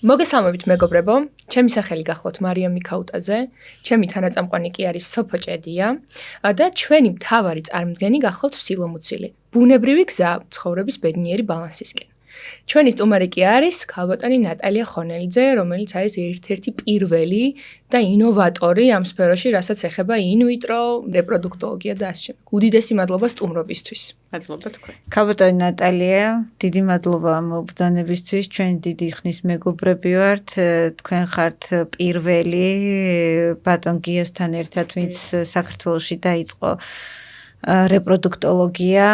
მოგესალმებით მეგობრებო, ჩემი სახელი გახლავთ მარიამ მიქაუტაძე, ჩემი თანაწამყვანი კი არის სოფო ჭედია და ჩვენი მთავარი წარმომდგენი გახლავთ ფსილომუცილი. ბუნებრივი გზა ცხოვრების ბედნიერი ბალანსისკენ. ჩვენი სტუმარი კი არის ქალბატონი ნატალია ხონელიძე, რომელიც არის ერთ-ერთი პირველი და ინოვატორი ამ სფეროში, რასაც ეხება ინვიტრო რეპროდუქტოლოგია და ასე შემდეგ. უდიდესი მადლობა სტუმრობისთვის. მადლობა თქვენ. ქალბატონი ნატალია, დიდი მადლობა მობრძანებისთვის. ჩვენ დიდი ხნის მეგობრები ვართ. თქვენ ხართ პირველი ბატონ გიასთან ერთად, ვინც საქართველოში დაიწყო რეპროდუქტოლოგია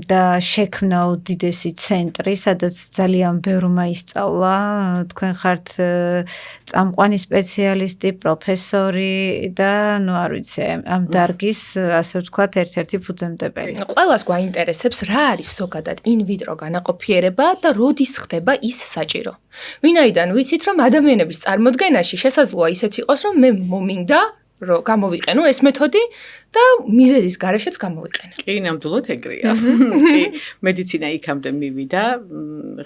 და შექმნა უდიდესი ცენტრი, სადაც ძალიან ბევრმა ისწავლა. თქვენ ხართ წამყვანი სპეციალისტი, პროფესორი და არ ვიცი, ამ დარგის, ასე ვთქვათ, ერთ-ერთი ფუძემდებელი. ყველას გვაინტერესებს, რა არის ზოგადად ინვიტრო განაყოფიერება და როდის ხდება ის საჭირო. ვინაიდან ვიცით, რომ ადამიანების წარმოდგენაში შესაძლოა ისეც იყოს, რომ მე მომინდა რომ გამოვიყენო ეს მეთოდი და მიზეზის გარეშეც გამოვიყენო. კი, ნამდვილად ეგრეა. კი, მედიცინა იქამდე მივიდა,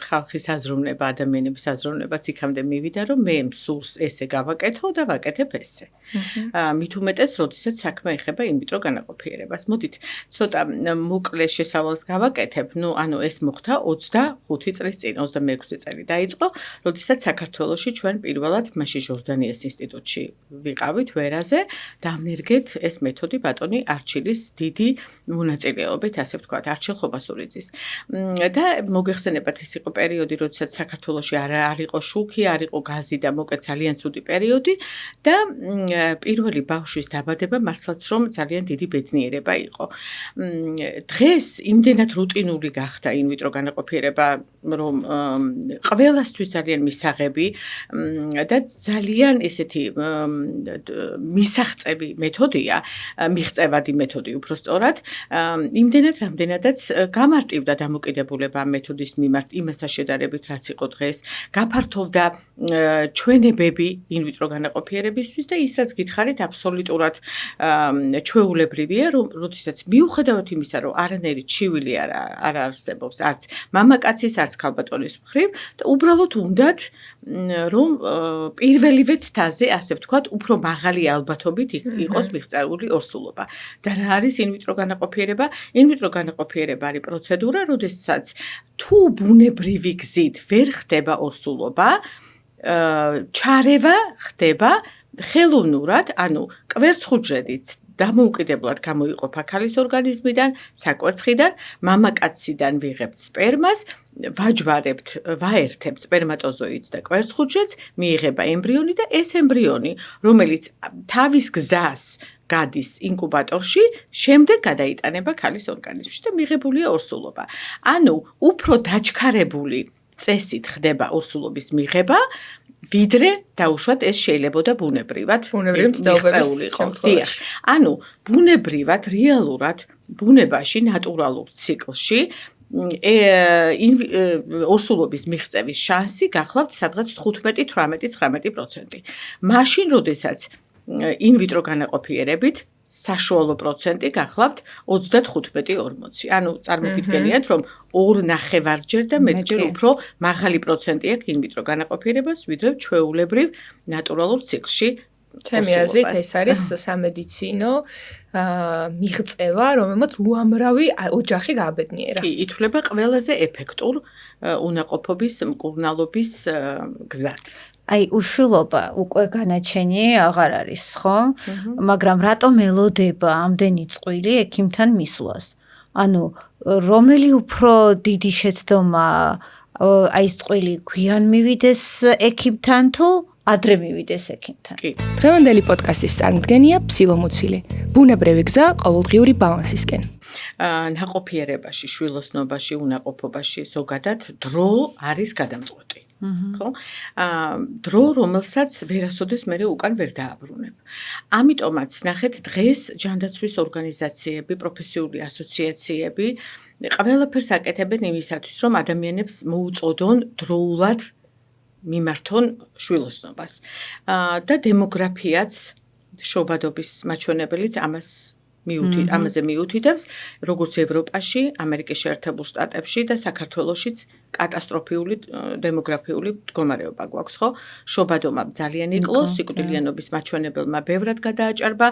ხალხის აზროვნება, ადამიანების აზროვნებაც იქამდე მივიდა, რომ მე მსურს ესე გავაკეთო და ვაკეთებ ესე. მით უმეტეს, როდესაც საქმე ეხება ინვიტრო განაყოფიერებას. მოდით, ცოტა მოკლე შესავალს გავაკეთებ. ანუ ეს მოხდა 25 წლის წინ, 26 წელი დაიწყო, როდესაც საქართველოში ჩვენ პირველად მაშინ ჟორდანიას ინსტიტუტში ვიყავით ვერაზე და ამნერგეთ ეს მეთოდი ბატონი არჩილის დიდი მონაწილეობით, ასე ვთქვათ, არჩილ ხობასურიძის. და მოგეხსენებათ, ეს იყო პერიოდი, როდესაც საქართველოში არ იყო შუქი, არ იყო გაზი და მოკეთ ძალიან ცუდი პერიოდი და პირველი ბავშვის დაბადება მართლაც რომ ძალიან დიდი ბედნიერება იყო. დღეს იმდენად რუტინული გახდა ინვიტრო განაყოფიერება, რომ ყველასთვის ძალიან მისაღები და ძალიან ესეთი მისაღწევი მეთოდია, მიღწევადი მეთოდი უფრო სწორად, იმდენად რამდენადაც გამარტივდა დამოკიდებულება ამ მეთოდის მიმართ იმასთან შედარებით, რაც იყო დღეს, გაფართოვდა ჩვენებები ინვიტრო განაყოფიერებისთვის და ის რაც გითხარით აბსოლუტურად ჩვეულებრივია, რომ როდესაც მიუხედავად იმისა, რომ არანაირი ჩივილი არ არსებობს, არც მამაკაცის, არც ქალბატონის მხრივ და უბრალოდ უნდათ რომ პირველივე ცდაზე, ასე ვთქვათ, უფრო მაღალი ალბათობით იყოს მიღწეული ორსულობა. და რა არის ინვიტრო განაყოფიერება? ინვიტრო განაყოფიერება არის პროცედურა, როდესაც თუ ბუნებრივი გზით ვერ ხდება ორსულობა, ჩარევა ხდება ხელოვნურად, ანუ კვერცხუჯრედით დამოუკიდებლად გამოიყოფა ქალის ორგანიზმიდან, საკვერცხიდან, მამაკაციდან ვიღებთ სპერმას, ვაერთებთ სპერმატოზოიდს და კვერცხუჯრედს, მიიღება ემბრიონი და ეს ემბრიონი, რომელიც თავის გზას გადის ინკუბატორში, შემდეგ გადაიტანება ქალის ორგანიზმში და მიღებულია ორსულობა. ანუ უფრო დაჩქარებული წესით ხდება ორსულობის მიღება, ვიდრე დაუშვათ ეს შეიძლებოდა ბუნებრივად მიღწეული იყო. ანუ ბუნებრივად, რეალურად, ბუნებაში, ნატურალურ ციკლში ორსულობის მიღწევის შანსი გახლავთ სადღაც 15-18-19%. მაშინ, როდესაც ინვიტრო განაყოფიერებით საშუალო პროცენტი გახლავთ 35-40. ანუ წარმოგიდგენიათ, რომ 2.5-ჯერ და მეტჯერ უფრო მაღალი პროცენტი აქვს ინვიტრო განაყოფიერებას, ვიდრე ჩვეულებრივ ნატურალურ ციკლში. ჩემი აზრით ეს არის სამედიცინო მიღწევა, რომელმაც უამრავი ოჯახი გააბედნიერა. კი, ითვლება ყველაზე ეფექტურ უნაყოფობის მკურნალობის გზად. აი, უშვილობა უკვე განაჩენი აღარ არის, ხო? მაგრამ რატომ ელოდება ამდენი წყვილი ექიმთან მისვლას? ანუ რომელი უფრო დიდი შეცდომა აი ეს წყვილი გვიან მივიდეს ექიმთან თუ ადრე მივიდეს ექიმთან? კი. დღევანდელი პოდკასტის წარმომდგენია ფსილომუცილი. ბუნებრივი გზა ყოველდღიური ბალანსისკენ. ნაყოფიერებაში, შვილოსნობაში, უნაყოფობაში ზოგადად დრო არის გადამწყვეტი. ხო? დრო, რომელსაც ვერასოდეს მე უკან ვერ დააბრუნებ. ამიტომაც ნახეთ დღეს ჯანდაცვის ორგანიზაციები, პროფესიული ასოციაციები ყველაფერს აკეთებენ იმისათვის, რომ ადამიანებს მოუწოდონ დროულად მიმართონ შვილოსნობას. და დემოგრაფიაც, შობადობის მაჩვენებელიც ამას ამაზე მიუთითებს, როგორც ევროპაში, ამერიკის შეერთებულ შტატებში და საქართველოშიც კატასტროფიული დემოგრაფიული მდგომარეობა გვაქვს, ხო? შობადობა ძალიან იკლოს, სიკვდილიანობის მაჩვენებელმა ბევრად გადააჭარბა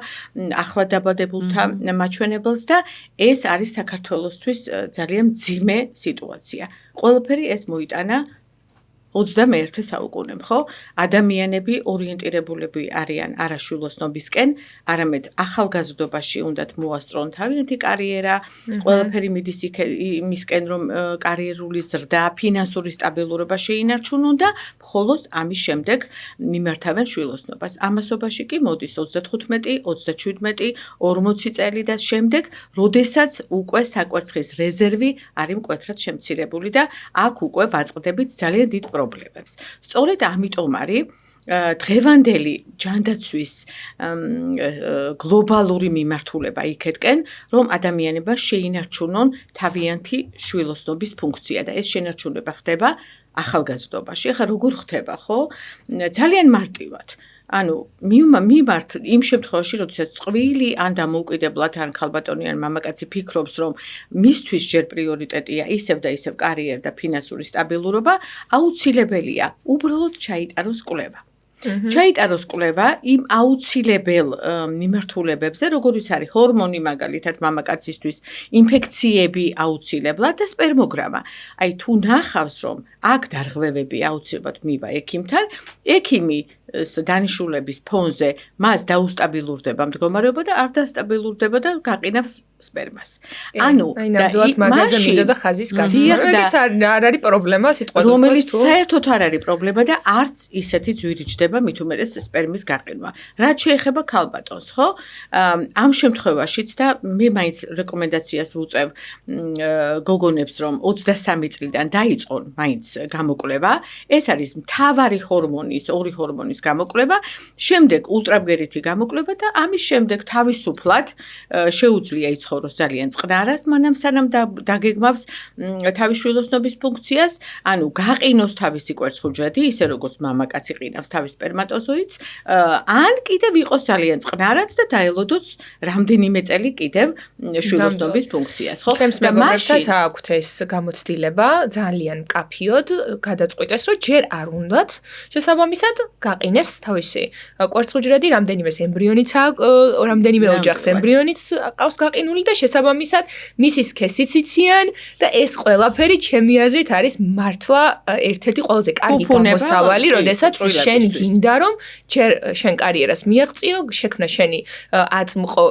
ახლად დაბადებულთა მაჩვენებელს და ეს არის საქართველოსთვის ძალიან მძიმე სიტუაცია. ყველაფერი ეს მოიტანა 21 საუკუნემ, ხო? ადამიანები ორიენტირებულები არიან არა შვილოსნობისკენ, არამედ ახალგაზრდობაში უნდათ მოასწრონ თავიანთი კარიერა, ყველაფერი მიდის იმისკენ, რომ კარიერული ზრდა, ფინანსური სტაბილურობა შეინარჩუნონ და მხოლოდ ამის შემდეგ მიმართავენ შვილოსნობას. ამასობაში კი მოდის 35, 37, 40 წელი და შემდეგ, როდესაც უკვე საკვერცხის რეზერვი არის მკვეთრად შემცირებული და აქ უკვე ვაწყდებით ძალიან დიდ პრობლემებს. სწორედ ამიტომ არის დღევანდელი ჯანდაცვის გლობალური მიმართულება იქეთკენ, რომ ადამიანებმა შეინარჩუნონ თავიანთი შვილოსნობის ფუნქცია და ეს შენარჩუნება ხდება ახალგაზრდობაში. ახლა როგორ ხდება, ხო? ძალიან მარტივად. ანუ მიმართ იმ შემთხვევაში, როდესაც წყვილი ან დამოუკიდებლად ან ქალბატონი ან მამაკაცი ფიქრობს, რომ მისთვის ჯერ პრიორიტეტია ისევ და ისევ კარიერა და ფინანსური სტაბილურობა, აუცილებელია უბრალოდ ჩაიტაროს კვლევა. ჩაიტაროს კვლევა იმ აუცილებელ მიმართულებებზე, როგორიც არის ჰორმონი მაგალითად მამაკაცისთვის, ინფექციები აუცილებლად და სპერმოგრამა. აი თუ ნახავს, რომ აქ დარღვევები აუცილებლად მივა ექიმთან, ექიმი დანიშნულების ფონზე მას დაუსტაბილურდება მდგომარეობა და არ დასტაბილურდება და გაყინავს სპერმას. ანუ ნამდვილად მაგაზე მიდოდა ხაზის გასმა, რომელიც არ არის პრობლემა სიტყვაზე. რომელიც საერთოდ არ არის პრობლემა და არც ისეთი ძვირი ჯდება მით უმეტეს სპერმის გაყინვა. რაც შეეხება ქალბატონს, ხო? ამ შემთხვევაშიც და მე მაინც რეკომენდაციას ვუწევ გოგონებს, რომ 23 წლიდან დაიწყონ მაინც გამოკვლევა. ეს არის მთავარი ჰორმონის, ორი ჰორმონის გამოკვლევა, შემდეგ ულტრაბგერითი გამოკვლევა და ამის შემდეგ თავისუფლად შეუძლია იცხოვროს ძალიან წყნარას, მანამ სანამ დაგეგმავს თავის შვილოსნობის ფუნქციას, ანუ გაყინოს თავისი კვერცხუჯრედი, ისე როგორც მამაკაცი ყინავს თავის სპერმატოზოიდს, ან კიდევ იყოს ძალიან წყნარად და დაელოდოს რამდენიმე წელი კიდევ შვილოსნობის ფუნქციას, ხო? ჩემს მეგობრებსაც აქვთ ეს გამოცდილება, ძალიან მკაფიოდ გადაწყვიტეს, რომ ჯერ არ უნდათ შესაბამისად გაყინეს თავისი კვერცხუჯრედი, რამდენიმე ემბრიონიც რამდენიმე ოჯახს ემბრიონიც ყავს გაყინული და შესაბამისად მისი სქესიც იციან და ეს ყველაფერი ჩემი აზრით არის მართლა ერთ-ერთი ყველაზე კარგი გამოსავალი, როდესაც შენ გინდა რომ ჯერ შენ კარიერას მიაღწიო, შექმნა შენი აწმყო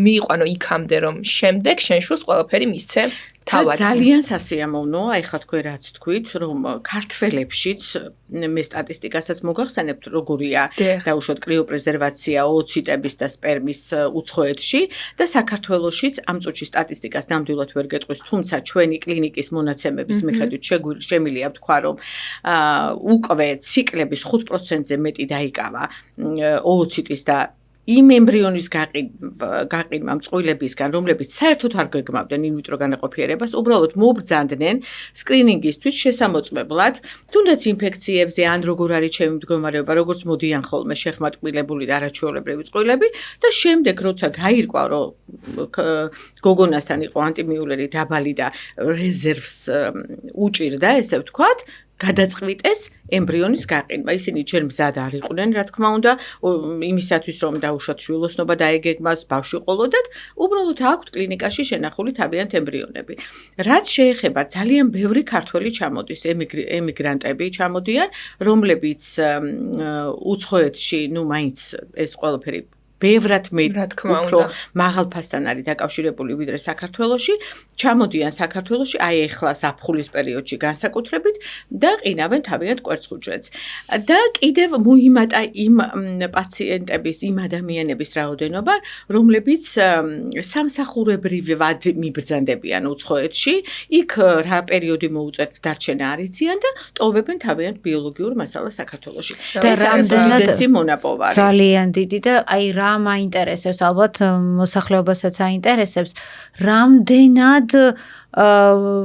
მიიყვანო იქამდე რომ შემდეგ შენ შულს ყველაფერი მისცე თავად. ძალიან სასიამოვნოა, აი ხა თქვენ რაც თქვით, რომ ქართველებშიც მე სტატისტიკასაც მოგახსენებთ, როგორია დაუშვათ კრიოპრეზერვაცია ოციტების და სპერმის უცხოეთში და საქართველოშიც ამ წუთში სტატისტიკას ნამდვილად ვერ გეტყვის, თუმცა ჩვენი კლინიკის მონაცემების მიხედვით შემიძლია ვთქვა, რომ უკვე ციკლების 5%-ზე მეტი დაიკავა ოციტის და იმ ემბრიონის გაყინვა მწყვილებისგან, რომლებიც საერთოდ არ გეგმავდნენ ინვიტრო განაყოფიერებას, უბრალოდ მობრძანდნენ სკრინინგისთვის შესამოწმებლად, თუნდაც ინფექციებზე ან როგორ არის ჩემი მდგომარეობა, როგორც მოდიან ხოლმე შეხმატკბილებული და არაჩვეულებრივი წყვილები და შემდეგ როცა გაირკვა, რომ გოგონასთან იყო ანტიმიულერი დაბალი და რეზერვს უჭირდა, ესე ვთქვათ, გადაწყვიტეს ემბრიონის გაყინვა. ისინი ჯერ მზად არ იყვნენ, რა თქმა უნდა, იმისათვის რომ დაუშვათ შვილოსნობა დაეგეგმას, ბავშვი ყოლოდათ, უბრალოდ აქვთ კლინიკაში შენახული თავიანთ ემბრიონები. რაც შეეხება ძალიან ბევრი ქართველი ჩამოდის, ემიგრანტები ჩამოდიან, რომლებიც უცხოეთში, მაინც ეს ყველაფერი ბევრად უფრო მაღალ ფასთან არის დაკავშირებული ვიდრე საქართველოში, ჩამოდიან საქართველოში, აი ეხლა ზაფხულის პერიოდში განსაკუთრებით და ყინავენ თავიანთ კვერცხუჯრედს. და კიდევ მოიმატა იმ პაციენტების, იმ ადამიანების რაოდენობა, რომლებიც სამსახურებრივად მიბრძანდებიან უცხოეთში, იქ რა პერიოდი მოუწევთ დარჩენა არ იციან და ტოვებენ თავიანთ ბიოლოგიურ მასალას საქართველოში. და რამდენად მონაპოვარი. ძალიან დიდი და აი რა რა მაინტერესებს, ალბათ მოსახლეობასაც აინტერესებს, რამდენად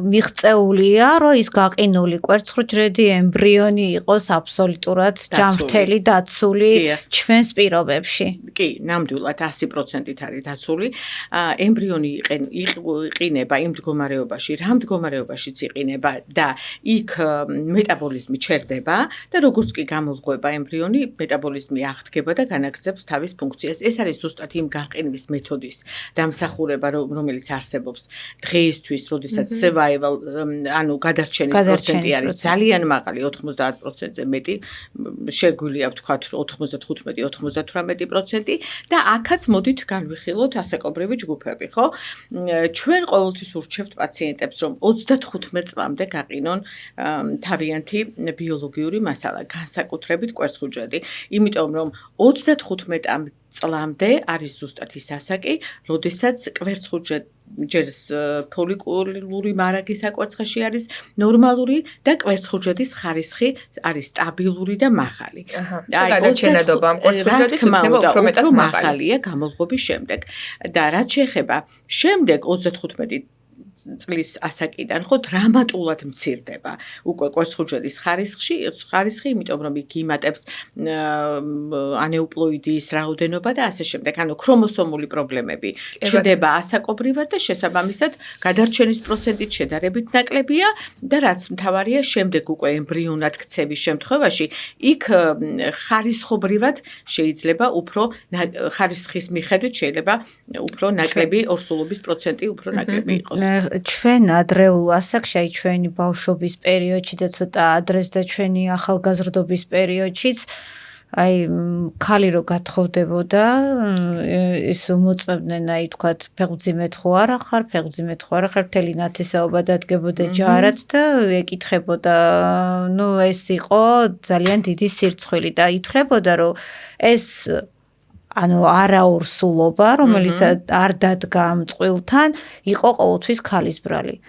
მიღწეულია, რომ ის გაყინული კვერცხურჯრედი ემბრიონი იყოს აბსოლუტურად ჯანმრთელი, დაცული ჩვენს პირობებში. კი, ნამდვილად 100%-ით არის დაცული. ემბრიონი იყინება იმ მდგომარეობაში, რა მდგომარეობაშიც იყინება და იქ მეტაბოლიზმი ჩერდება და როგორც კი გამოლღვება ემბრიონი, მეტაბოლიზმი აღდგება და განაგრძობს თავის ფუნქციას. ეს არის ზუსტად იმ გაყინვის მეთოდის დამსახურება, რომელიც არსებობს დღეისთვის, როდესაც survival, ანუ გადარჩენის პროცენტი არის ძალიან მაღალი, 90%-ზე მეტი, შეგვიძლია ვთქვათ 95-98% და აქაც მოდით განვიხილოთ ასაკობრივი ჯგუფები, ხო? ჩვენ ყოველთვის ურჩევთ პაციენტებს, რომ 35 წლამდე გაყინონ თავიანთი ბიოლოგიური მასალა, განსაკუთრებით კვერცხურჯრედი, იმიტომ რომ 35 წლამდე არის ზუსტად ის ასაკი, როდესაც კვერცხურჯრედის ფოლიკულური მარაგის საკვერცხეში არის ნორმალური და კვერცხურჯრედის ხარისხი არის სტაბილური და მაღალი. და გადაჩენადობა ამ კვერცხურჯრედის იქნება უფრო მეტად მაღალია გამოლღვების შემდეგ. და რაც შეეხება შემდეგ 35 წლის ასაკიდან ხო დრამატულად მცირდება უკვე კვერცხურჯრედის ხარისხი, იმიტომ რომ იქ იმატებს ანეუპლოიდის რაოდენობა და ასე შემდეგ, ანუ ქრომოსომული პრობლემები ჩნდება ასაკობრივად და შესაბამისად გადარჩენის პროცენტით შედარებით ნაკლებია და რაც მთავარია, შემდეგ უკვე ემბრიონად ქცევის შემთხვევაში იქ ხარისხობრივად შეიძლება უფრო ხარისხის მიხედვით შეიძლება უფრო ნაკლები ორსულობის პროცენტი უფრო ნაკლები იყოს. ჩვენ ადრეულ ასაკში, ჩვენი ბავშვობის პერიოდში და ცოტა ადრეს და ჩვენი ახალგაზრდობის პერიოდშიც ქალი რო გათხოვდებოდა, ის მოწმებდნენ, თქვათ, ფეხმძიმედ ხო არა ხარ, მთელი ნათესაობა დადგებოდა ჯარად და ეკითხებოდა, ეს იყო ძალიან დიდი სირცხვილი და ითვლებოდა, რომ ეს არაორსულობა, რომელიც არ დადგა ამ წყვილთან, იყო ყოველთვის ქალის ბრალი.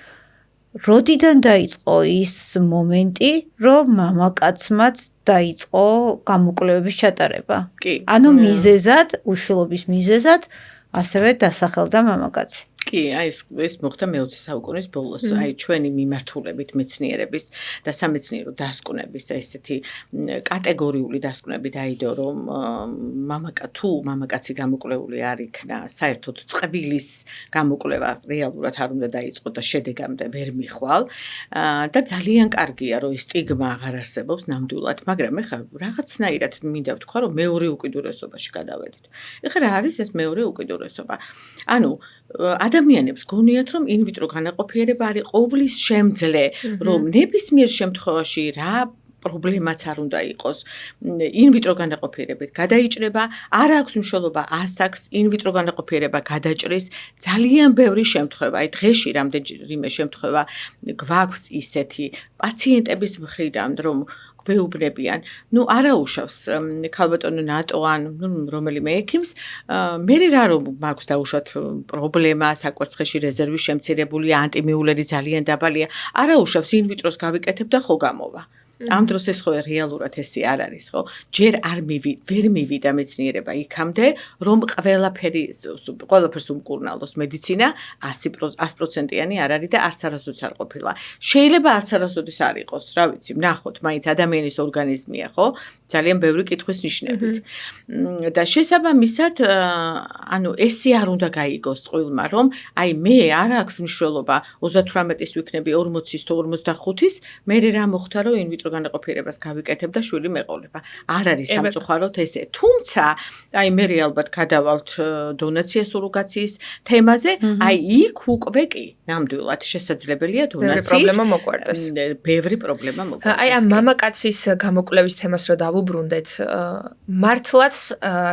როდიდან დაიწყო ის მომენტი, რომ მამაკაცმაც დაიწყო გამოკვლევების ჩატარება? ანუ მიზეზად, უშვილობის მიზეზად, ასევე დასახელდა მამაკაცი. კი, ეს მოხდა მე-20 საუკუნის ბოლოს, ჩვენი მიმართულებით მეცნიერების და სამეცნიერო დასკვნების ესეთი კატეგორიული დასკვნები დაიდო, რომ მამაკაცი გამოკვლეული არ იქნა, საერთოდ წყვილის გამოკვლევა რეალურად არ უნდა დაიწყო და შედეგამდე ვერ მიხვალ და ძალიან კარგია, რომ ეს სტიგმა აღარ არსებობს ნამდვილად, მაგრამ ეხლა რაღაცნაირად მინდა ვთქვა, რომ მეორე უკიდურესობაში გადავედით. ეხლა რა არის ეს მეორე უკიდურესობა? ანუ ადამიანებს გონიათ, რომ ინვიტრო განაყოფიერება არის ყოვლის შემძლე, რომ ნებისმიერ შემთხვევაში რა პრობლემაც არ უნდა იყოს. ინვიტრო განაყოფიერებით გადაიჭრება, არ აქვს მნიშვნელობა ასაკს, ინვიტრო განაყოფიერება გადაჭრის ძალიან ბევრი შემთხვევა. დღეში რამდენიმე შემთხვევა გვაქვს ისეთი პაციენტების მხრიდან, რომ გვეუბნებიან, არაუშავს ქალბატონო ნატო ან რომელიმე ექიმს, მე რა რომ მაქვს დაუშვათ პრობლემა, საკვერცხეში რეზერვი შემცირებული, ანტიმიულერი ძალიან დაბალია, არაუშავს ინვიტროს გავიკეთებ და ხო გამოვა. ამ დროს ეს ხო რეალურად ესე არ არის, ხო? ჯერ ვერ მივიდა მეცნიერება იქამდე, რომ ყველაფერს უმკურნალოს მედიცინა 100%-იანი არ არის და არც არასოდეს არ ყოფილა. შეიძლება არც არასოდეს არ იყოს, რა ვიცი, ვნახოთ, მაინც ადამიანის ორგანიზმია, ხო? ძალიან ბევრი კითხვის ნიშნებით. და შესაბამისად, ესე არ უნდა გაიგოს წყვილმა, რომ მე არ აქვს მნიშვნელობა 38-ის ვიქნები 40-ის თუ 45-ის, მე რა მოხდა, რომ ინვიტრო განაყოფიერებას გავიკეთებ და შვილი მეყოლება. არ არის სამწუხაროდ ესე. თუმცა, მე ალბათ გადავალთ დონაცია სუროგაციის თემაზე, იქ უკვე კი, ნამდვილად შესაძლებელია დონაცია. ბევრი პრობლემა მოგვარდეს. ამ მამაკაცის გამოკვლევის თემას რო დავუბრუნდეთ, მართლაც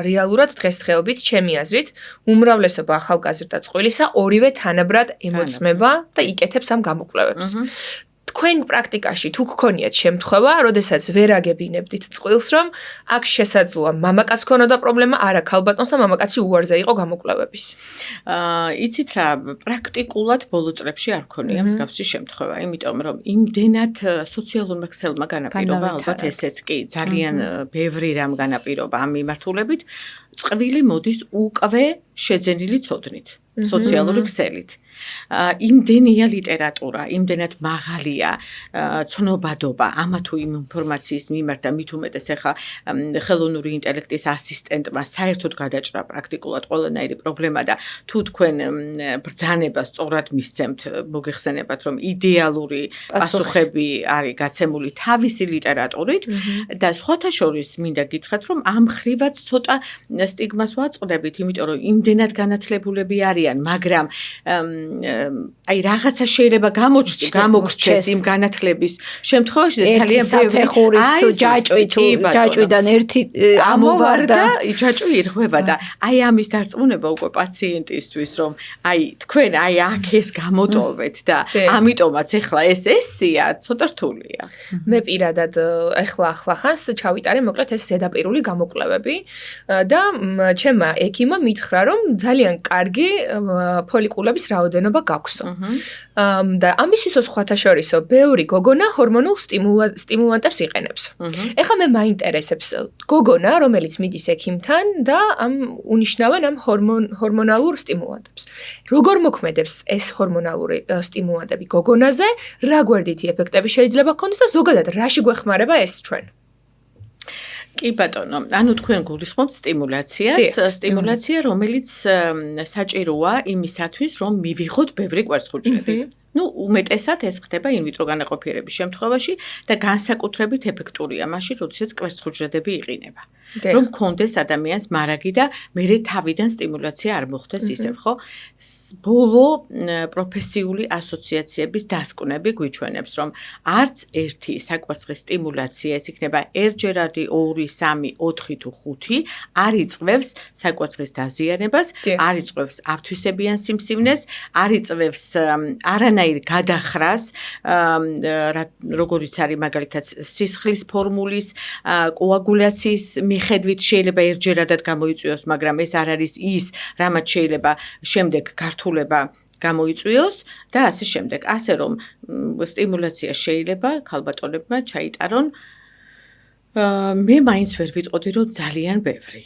რეალურად დღესდღეობით ჩემი აზრით, უმრავლესობა ახალგაზრდა წყვილისა ორივე თანაბრად ემოწმება და იკეთებს ამ გამოკვლევებს. თქვენ პრაქტიკაში თუ გქონიათ შემთხვევა, როდესაც ვერ აგებინებდით წყვილს, რომ აქ შესაძლოა მამაკაც ქონოდა პრობლემა, არა ქალბატონს და მამაკაცი უარზე იყო გამოკვლევების. იცით რა, პრაქტიკულად ბოლო წლებში არ ქონია მსგავსი შემთხვევა, იმიტომ რომ იმდენად სოციალურმა ქსელმა განაპირობა, ალბათ ესეც კი ძალიან ბევრი რამ განაპირობა ამ მიმართულებით, წყვილი მოდის უკვე შეძენილი ცოდნით, სოციალური ქსელით. იმდენია ლიტერატურა, იმდენად მაღალია ცნობადობა ამა თუ იმ ინფორმაციის მიმართ და მით უმეტეს ახლა ხელოვნური ინტელექტის ასისტენტმა საერთოდ გადაჭრა პრაქტიკულად ყველანაირი პრობლემა და თუ თქვენ ბრძანებას სწორად მისცემთ, მოგეხსენებათ რომ იდეალური პასუხები არის გაცემული თავისი ლიტერატურით და სხვათა შორის მინდა გითხრათ რომ ამ ხრივაც ცოტა სტიგმას ვაწყდებით, იმიტომ რომ იმდენად განათლებულები არიან, მაგრამ აი რაღაცა შეიძლება გამოგრჩეს იმ განათლების შემთხვევაში და ძალიან საფეხურის ჯაჭვიდან ერთი ამოვარდა ჯაჭვი ირღვევა და აი ამის დარწმუნება უკვე პაციენტისთვის რომ აი თქვენ აი აქ ეს გამოტოვეთ და ამიტომაც ეხლა ეს ესია ცოტა რთულია. მე პირადად ეხლა ახლახანს ჩავიტარე მოკლედ ეს ზედაპირული გამოკვლევები და ჩემმა ექიმმა მითხრა რომ ძალიან კარგი ფოლიკულების რაოდენობა გაქვსო. და ამისთვისო სხვათა შორისო ბევრი გოგონა ჰორმონულ სტიმულანტებს იყენებს. ეხლა მე მაინტერესებს გოგონა, რომელიც მიდის ექიმთან და ამ უნიშნავენ ამ ჰორმონალურ სტიმულანტებს. როგორ მოქმედებს ეს ჰორმონალური სტიმულანტები გოგონაზე, რა გვერდითი ეფექტები შეიძლება ჰქონდეს და ზოგადად რაში გვეხმარება ეს ჩვენ? კი ბატონო, ანუ თქვენ გულისხმობთ სტიმულაცია, რომელიც საჭიროა იმისათვის, რომ მივიღოთ ბევრი კვერცხუჯრედი. უმეტესად ეს ხდება ინვიტრო განაყოფიერების შემთხვევაში და განსაკუთრებით ეფექტურია მაშინ, როდესაც კვერცხუჯრედები იყინება. რომ გქონდეს ადამიანს მარაგი და მერე თავიდან სტიმულაცია არ მოხდეს ისევ, ხო? ბოლო პროფესიული ასოციაციების დასკვნები გვიჩვენებს, რომ არც ერთი საკვერცხის სტიმულაცია, ეს იქნება ერთჯერადი 2, 3, 4 თუ 5, არ იწვევს საკვერცხის დაზიანებას, არ იწვევს ართვისებიან სიმსივნეს, არ იწვევს არანაირ გადახრას, როგორიც არის მაგალითად სისხლის ფორმულის, კოაგულაციის მიხედვით შეიძლება ერთჯერადად გამოიწვიოს, მაგრამ ეს არ არის ის, რამაც შეიძლება შემდეგ გართულება გამოიწვიოს და ასე შემდეგ. ასე რომ სტიმულაცია შეიძლება ქალბატონებმა ჩაიტარონ მე მაინც ვერ ვიტყოდი რომ ძალიან ბევრი.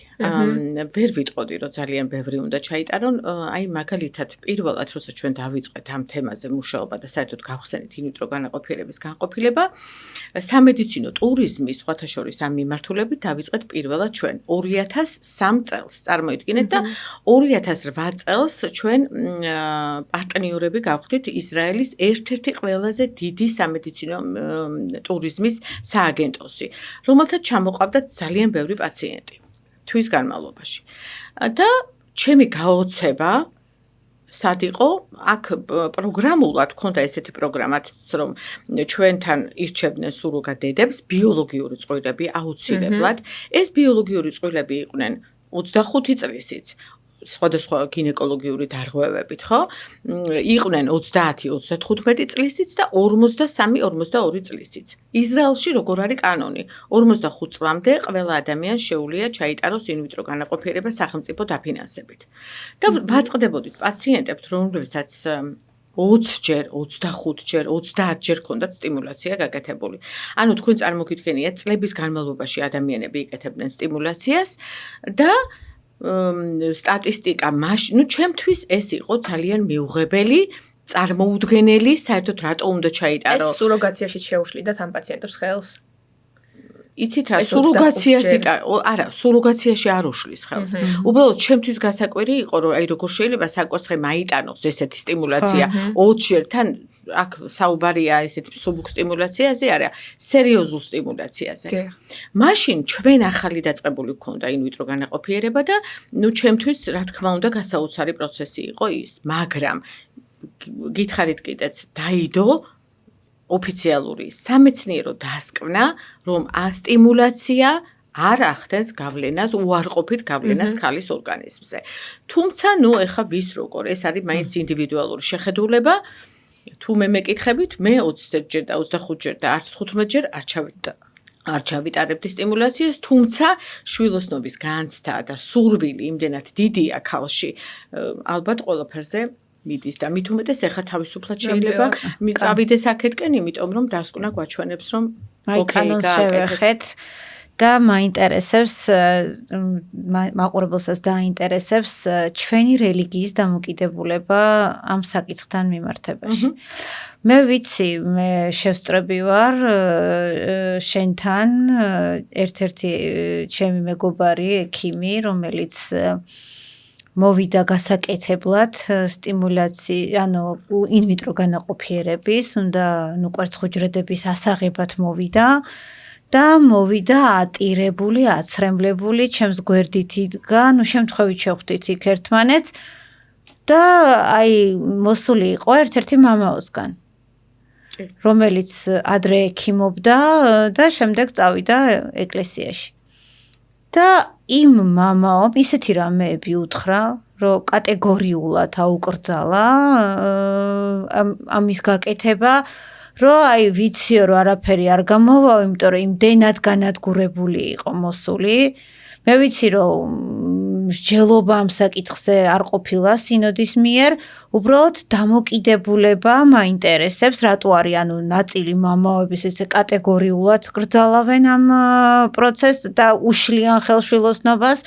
ვერ ვიტყოდი რომ ძალიან ბევრი უნდა ჩაიტარონ. აი მაგალითად პირველად როცა ჩვენ დავიწყეთ ამ თემაზე მუშაობა და საერთოდ გავხსენით ინვიტრო განაყოფიერების განყოფილება, სამედიცინო ტურიზმის სხვათა შორის ამ მიმართულებით დავიწყეთ პირველად ჩვენ 2003 წელს. წარმოიდგინეთ და 2008 წელს ჩვენ პარტნიორები გავხდით ისრაელის ერთ-ერთი ყველაზე დიდი სამედიცინო ტურიზმის სააგენტოსი. რომელთაც ჩამოყავდათ ძალიან ბევრი პაციენტი თვის განმავლობაში. და ჩემი გაოცება სად იყო? აქ პროგრამულად ქონდა ესეთი პროგრამაც, რომ ჩვენთან ირჩევდნენ სუროგატდედებს, ბიოლოგიური წყვილები აუცილებლად. ეს ბიოლოგიური წყვილები იყვნენ 25 წლისიც. სხვადასხვა გინეკოლოგიური დარღვევებით, ხო? იყვნენ 30-35 წლისიც და 43-42 წლისიც. ისრაელში როგორ არის კანონი? 45 წლამდე ყველა ადამიანს შეუძლია ჩაიტაროს ინვიტრო განაყოფიერება სახელმწიფო დაფინანსებით. და ვაწყდებოდით პაციენტებს, რომლებსაც 20ჯერ, 25ჯერ, 30ჯერ ჰქონდათ სტიმულაცია გაკეთებული. ანუ თქვენ წარმოგიდგენიათ, წლების განმავლობაში ადამიანები იკეთებდნენ სტიმულაციას და სტატისტიკა ჩემთვის ეს იყო ძალიან მიუღებელი, წარმოუდგენელი, საერთოდ რატო უნდა ჩაიტარო. ეს სუროგაციაში შეუშლიდათ ამ პაციენტებს ხელს? იცით რა, სუროგაციაში არ უშლის ხელს. უბრალოდ ჩემთვის გასაკვირი იყო, რომ აი როგორ შეიძლება საკვერცხე მაიტანოს ესეთი სტიმულაცია 20ჯერ თან აქ საუბარია ესეთი მსუბუქ სტიმულაციაზე, არა, სერიოზულ სტიმულაციაზე. მაშინ ჩვენ ახალი დაწყებული გქონდა ინვიტრო განაყოფიერება და ჩემთვის რა თქმა უნდა გასაოცარი პროცესი იყო ის, მაგრამ გითხარით კიდეც დაიდო ოფიციალური სამეცნიერო დასკვნა, რომ სტიმულაცია არ ახდენს გავლენას, უარყოფით გავლენას ქალის ორგანიზმზე. თუმცა, ეხა ვის როგორ, ეს არის მაინც ინდივიდუალური შეხედულება თუ მე მეკითხებით, მე 20 ჯერ და 25 ჯერ და არც 15 ჯერ არ ჩავიტარებდი სტიმულაციას, თუმცა შვილოსნობის განცდა და სურვილი იმდენად დიდია ქალში, ალბათ ყველაფერზე მიდის და მით უმეტეს ეხა თავისუფლად შეიძლება წავიდეს აქეთკენ, იმიტომ რომ დასკვნა გვაჩვენებს, რომ კანონს შევეხეთ და მაინტერესებს მაყურებელსაც დაინტერესებს ჩვენი რელიგიის დამოკიდებულება ამ საკითხთან მიმართებაში. მე ვიცი, მე შევსწრები ვარ შენთან ერთ-ერთი ჩემი მეგობარი ექიმი, რომელიც მოვიდა გასაკეთებლად სტიმულაცია, ინვიტრო განაყოფიერების, უნდა კვერცხუჯრედების ასაღებად მოვიდა და მოვიდა ატირებული, აცრემლებული, ჩემს გვერდით იდგა, შემთხვევით შევხვდით იქ ერთმანეთს და მოსული იყო ერთ-ერთი მამაოსგან, რომელიც ადრე ექიმობდა და შემდეგ წავიდა ეკლესიაში. და იმ მამაომ ისეთი რამეები უთხრა, რომ კატეგორიულად აუკრძალა ამის გაკეთება, რომ ვიციო, რომ არაფერი არ გამოვა, იმიტომ რომ იმდენად განადგურებული იყო მოსული. მე ვიცი, რომ მსჯელობა ამ საკითხზე არ ყოფილა სინოდის მიერ, უბრალოდ დამოკიდებულება მაინტერესებს, რატო არის ნაწილი მამაების ესე კატეგორიულად გრძალავენ ამ პროცესს და უშლიან ხელშვილოსნობას.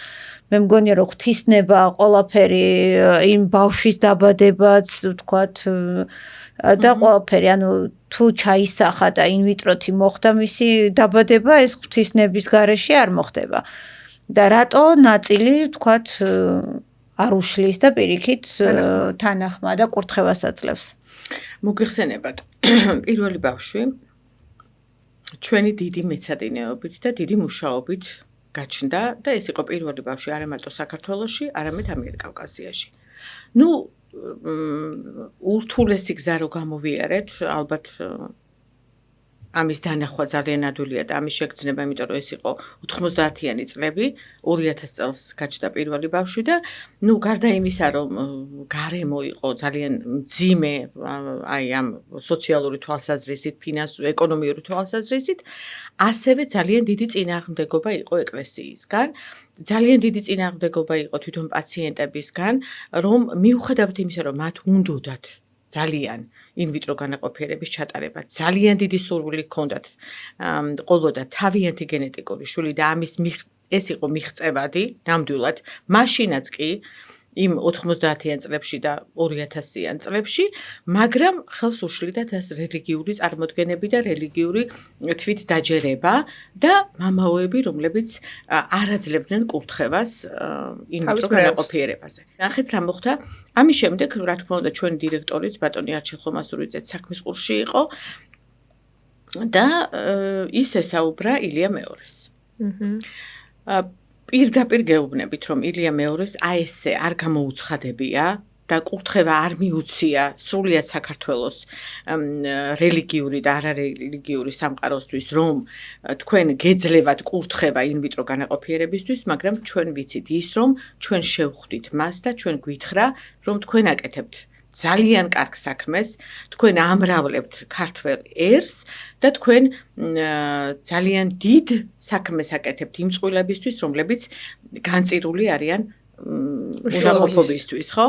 მე მგონია, რომ ღვთისნება ყველაფერი იმ ბავშვის დაბადებაც, ვთქვათ, და ყველაფერი, თუ ჩაისახა და ინვიტროთი მოხდა მისი დაბადება, ეს ღვთისნების გარეშე არ მოხდება. და რატო ნაწილი, ვთქვათ, არ უშლის და პირიქით თანახმა და კურთხევას აძლევს. მოგიხსენებათ, პირველი ბავშვი ჩვენი დიდი მეცადინეობით და დიდი მუშაობით გაჩნდა და ეს იყო პირველი ბავშვი არა მარტო საქართველოში, არამედ ამიერკავკასიაში. ურთულესი გზა რო გამოვიარეთ, ალბათ ამის დანახვა ძალიან ადვილია და ამის შეგრძნება, იმიტომ რომ ეს იყო 90-იანი წლები, 2000 წელს გაჩნდა პირველი ბავშვი და გარდა იმისა, რომ გარემო იყო ძალიან მძიმე, ამ სოციალური თვალსაზრისით, ეკონომიური თვალსაზრისით, ასევე ძალიან დიდი წინააღმდეგობა იყო ეკლესიისგან. ძალიან დიდი წინააღმდეგობა იყო თვითონ პაციენტებისგან, რომ მიუხედავად იმისა, რომ მათ უნდოდათ ძალიან ინვიტრო განაყოფიერების ჩატარება, ძალიან დიდი სურვილი ჰქონდათ, ყოლოდა თავიანთი გენეტიკური შვილი და ეს იყო მიღწევადი, ნამდვილად, მაშინაც კი იმ 90-იან წლებში და 2000-იან წლებში, მაგრამ ხელს უშლიდათ ეს რელიგიური წარმოდგენები და რელიგიური თვითდაჯერება და მამაოები, რომლებიც არ აძლევდნენ კურთხევას ინვიტრო განაყოფიერებაზე. ნახეთ რა მოხდა. ამის შემდეგ, რა თქმა უნდა, ჩვენი დირექტორიც ბატონი არჩილ ხომასურიძე საქმის ყურში იყო და ის ესაუბრა ილია მეორეს. პირდაპირ გეუბნებით, რომ ილია მეორეს ესე არ გამოუცხადებია და კურთხევა არ მიუცია სრულიად საქართველოს რელიგიური და არარელიგიური სამყაროსთვის, რომ თქვენ გეძლევათ კურთხევა ინვიტრო განაყოფიერებისთვის, მაგრამ ჩვენ ვიცით ის, რომ ჩვენ შევხვდით მას და ჩვენ გვითხრა, რომ თქვენ აკეთებთ ძალიან კარგ საქმეს, თქვენ ამრავლებთ ქართველ ერს და თქვენ ძალიან დიდ საქმეს აკეთებთ იმ წყვილებისთვის, რომლებიც განწირული არიან უშუალობისთვის, ხო?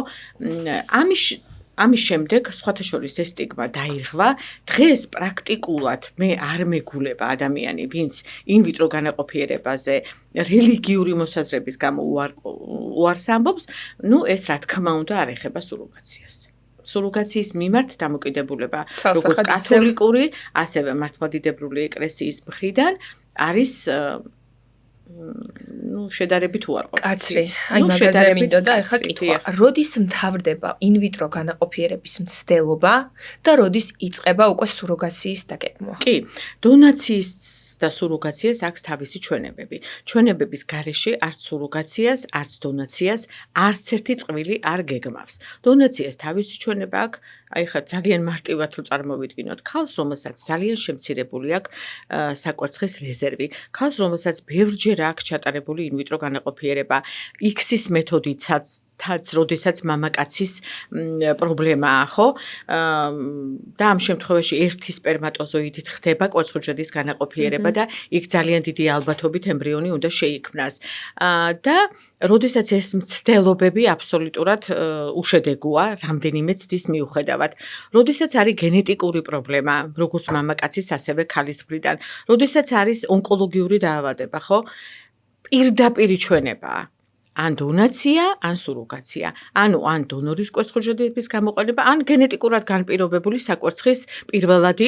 ამის შემდეგ, სხვათა შორის ეს სტიგმა დაირღვა. დღეს პრაქტიკულად მე არ მეგულება ადამიანი, ვინც ინვიტრო განაყოფიერებაზე რელიგიური მოსაზრების გამო უარს ამბობს, ეს რა თქმა უნდა არ ეხება სუროგაციას. სუროგაციის მიმართ დამოკიდებულება, როგორც კათოლიკური, ასევე მართლმადიდებლური ეკლესიის მხრიდან არის შედარებით უარყოფითი. კაცრი, მაგაზე მინდოდა ახლა კითხვა. როდის მთავრდება ინვიტრო განაყოფიერების მცდელობა და როდის იწყება უკვე სუროგაციის დაგეგმვა? კი, დონაციის და სუროგაციას აქვს თავისი ჩვენებები. ჩვენებების გარეშე არც სუროგაციას, არც დონაციას არც ერთი წყვილი არ გეგმავს. დონაციას თავისი ჩვენება აქვს. ხა ძალიან მარტივად რო წარმოვიდგინოთ, ქალს, რომელსაც ძალიან შემცირებული აქვს საკვერცხის რეზერვი, ქალს, რომელსაც ბევრჯერ აქვს ჩატარებული ინვიტრო განაყოფიერება, X-ის მეთოდითაც როდესაც მამაკაცის პრობლემაა, ხო? და ამ შემთხვევაში ერთი სპერმატოზოიდით ხდება კვერცხუჯრედის განაყოფიერება და იქ ძალიან დიდი ალბათობით ემბრიონი უნდა შეიქმნას. და როდესაც ეს მცდელობები აბსოლუტურად უშედეგოა რამდენიმე ცდის მიუხედავად. როდესაც არის გენეტიკური პრობლემა, როგორც მამაკაცის, ასევე ქალის მხრიდან, როდესაც არის ონკოლოგიური დაავადება, ხო? პირდაპირი ჩვენებაა. ან დონაცია, ან სუროგაცია. ანუ ან დონორის კვერცხუჯრედების გამოყენება, ან გენეტიკურად განპირობებული საკვერცხის პირველადი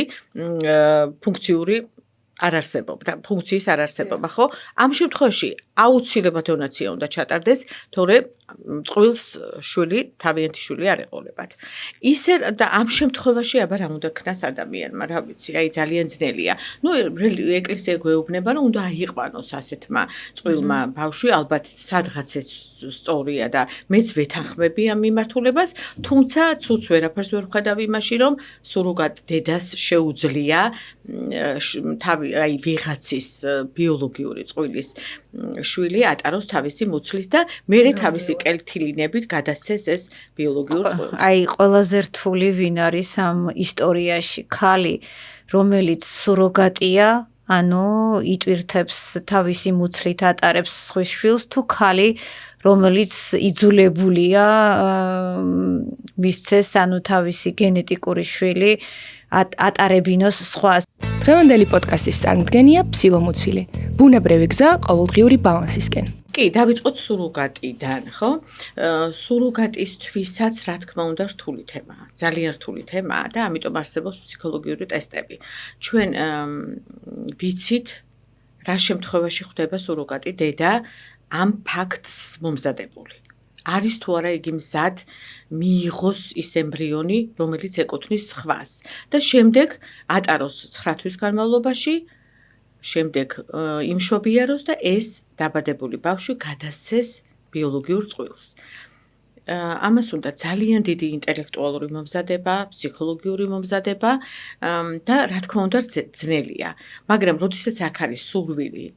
ფუნქციური არარსებობა, ფუნქციის არარსებობა, ხო? ამ შემთხვევაში აუცილებლად დონაცია უნდა ჩატარდეს, თორემ წყვილს შვილი, თავიანთი შვილი არ ეყოლებათ. ისე და ამ შემთხვევაში აბა რა უნდა ქნას ადამიანმა, რა ვიცი, აი ძალიან ძნელია. ნუ ეკლესია გვეუბნება, რომ უნდა აიყვანოს ასეთმა წყვილმა ბავშვი, ალბათ სადღაც ეს სწორია და მეც ვეთანხმები ამ მიმართულებას, თუმცა ცუც ვერაფერს ვერ ვხედავ იმაში, რომ სუროგატ დედას შეუძლია თავი აი ვიღაცის ბიოლოგიური წყვილის შვილი ატაროს თავისი მუცლის და მერე თავისი კელთილინებით გადასცეს ეს ბიოლოგიურ წყვილს. აი ყველაზე რთული ვინ არის ამ ისტორიაში? ქალი, რომელიც სუროგატია, ანუ იტვირთებს თავისი მუცლით ატარებს სხვის შვილს, თუ ქალი, რომელიც იძულებულია მისცეს, ანუ თავისი გენეტიკური შვილი ატარებინოს სხვას. დღევანდელი პოდკასტის წარმოდგენია ფსილომუცილი. ბუნებრივი გზა ყოველდღიური ბალანსისკენ. კი, დავიწყოთ სუროგატიდან, ხო? სუროგატისთვისაც, რა თქმა უნდა, რთული თემაა. ძალიან რთული თემაა და ამიტომ არსებობს ფსიქოლოგიური ტესტები. ჩვენ ვიცით, რა შემთხვევაში ხდება სუროგატი დედა ამ ფაქტს მომზადებული. არის თუ არა იგი მზად მიიღოს ის ემბრიონი, რომელიც ეკუთვნის სხვას და შემდეგ ატაროს 9 თვის განმავლობაში, შემდეგ იმშობიაროს და ეს დაბადებული ბავშვი გადასცეს ბიოლოგიურ წყვილს. ამას უნდა ძალიან დიდი ინტელექტუალური მომზადება, ფსიქოლოგიური მომზადება და რა თქმა უნდა ძნელია. მაგრამ როდესაც აქ არის სურვილი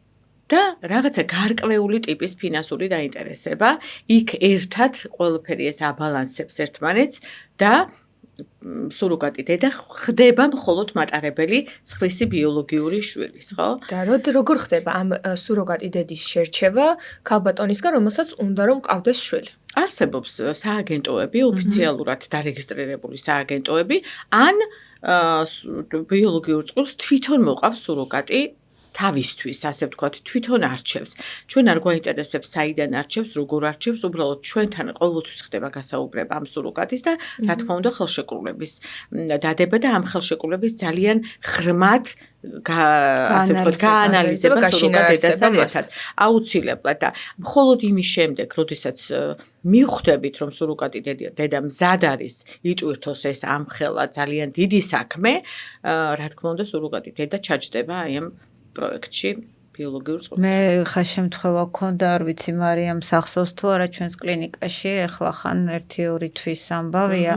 და რაღაცა გარკვეული ტიპის ფინანსური დაინტერესება, იქ ერთად ყველაფერი ეს აბალანსებს ერთმანეთს და სუროგატი დედა ხდება მხოლოდ მატარებელი სხვისი ბიოლოგიური შვილის, ხო? და როგორ ხდება ამ სუროგატი დედის შერჩევა ქალბატონისგან, რომელსაც უნდა რომ ყავდეს შვილი? არსებობს სააგენტოები, ოფიციალურად დარეგისტრირებული სააგენტოები, ან ბიოლოგიურ წყვილს თვითონ მოყავს სუროგატი თავისთვის, ასე ვთქვათ, თვითონ არჩევს. ჩვენ არ გვაინტერესებს საიდან არჩევს, როგორ არჩევს, უბრალოდ ჩვენთან ყოველთვის ხდება გასაუბრება ამ სუროგატის და რა თქმა უნდა ხელშეკრულების დადება და ამ ხელშეკრულების ძალიან ღრმად ასე ვთქვათ, გაანალიზება სუროგატ დედასთან ერთად. აუცილებლად და მხოლოდ იმის შემდეგ, როდესაც მივხვდებით, რომ სუროგატი დედა მზად არის იტვირთოს ეს ამხელა ძალიან დიდი საქმე, რა თქმა უნდა, სუროგატი დედა ჩაჯდება აი ამ პროექტში ბიოლოგიურ წყვილს. მე ხა შემთხვევა გქონდა, არ ვიცი მარიამ სახსოვს თუ არა ჩვენს კლინიკაში, ეხლა ხან 1-2 თვის ამბავია.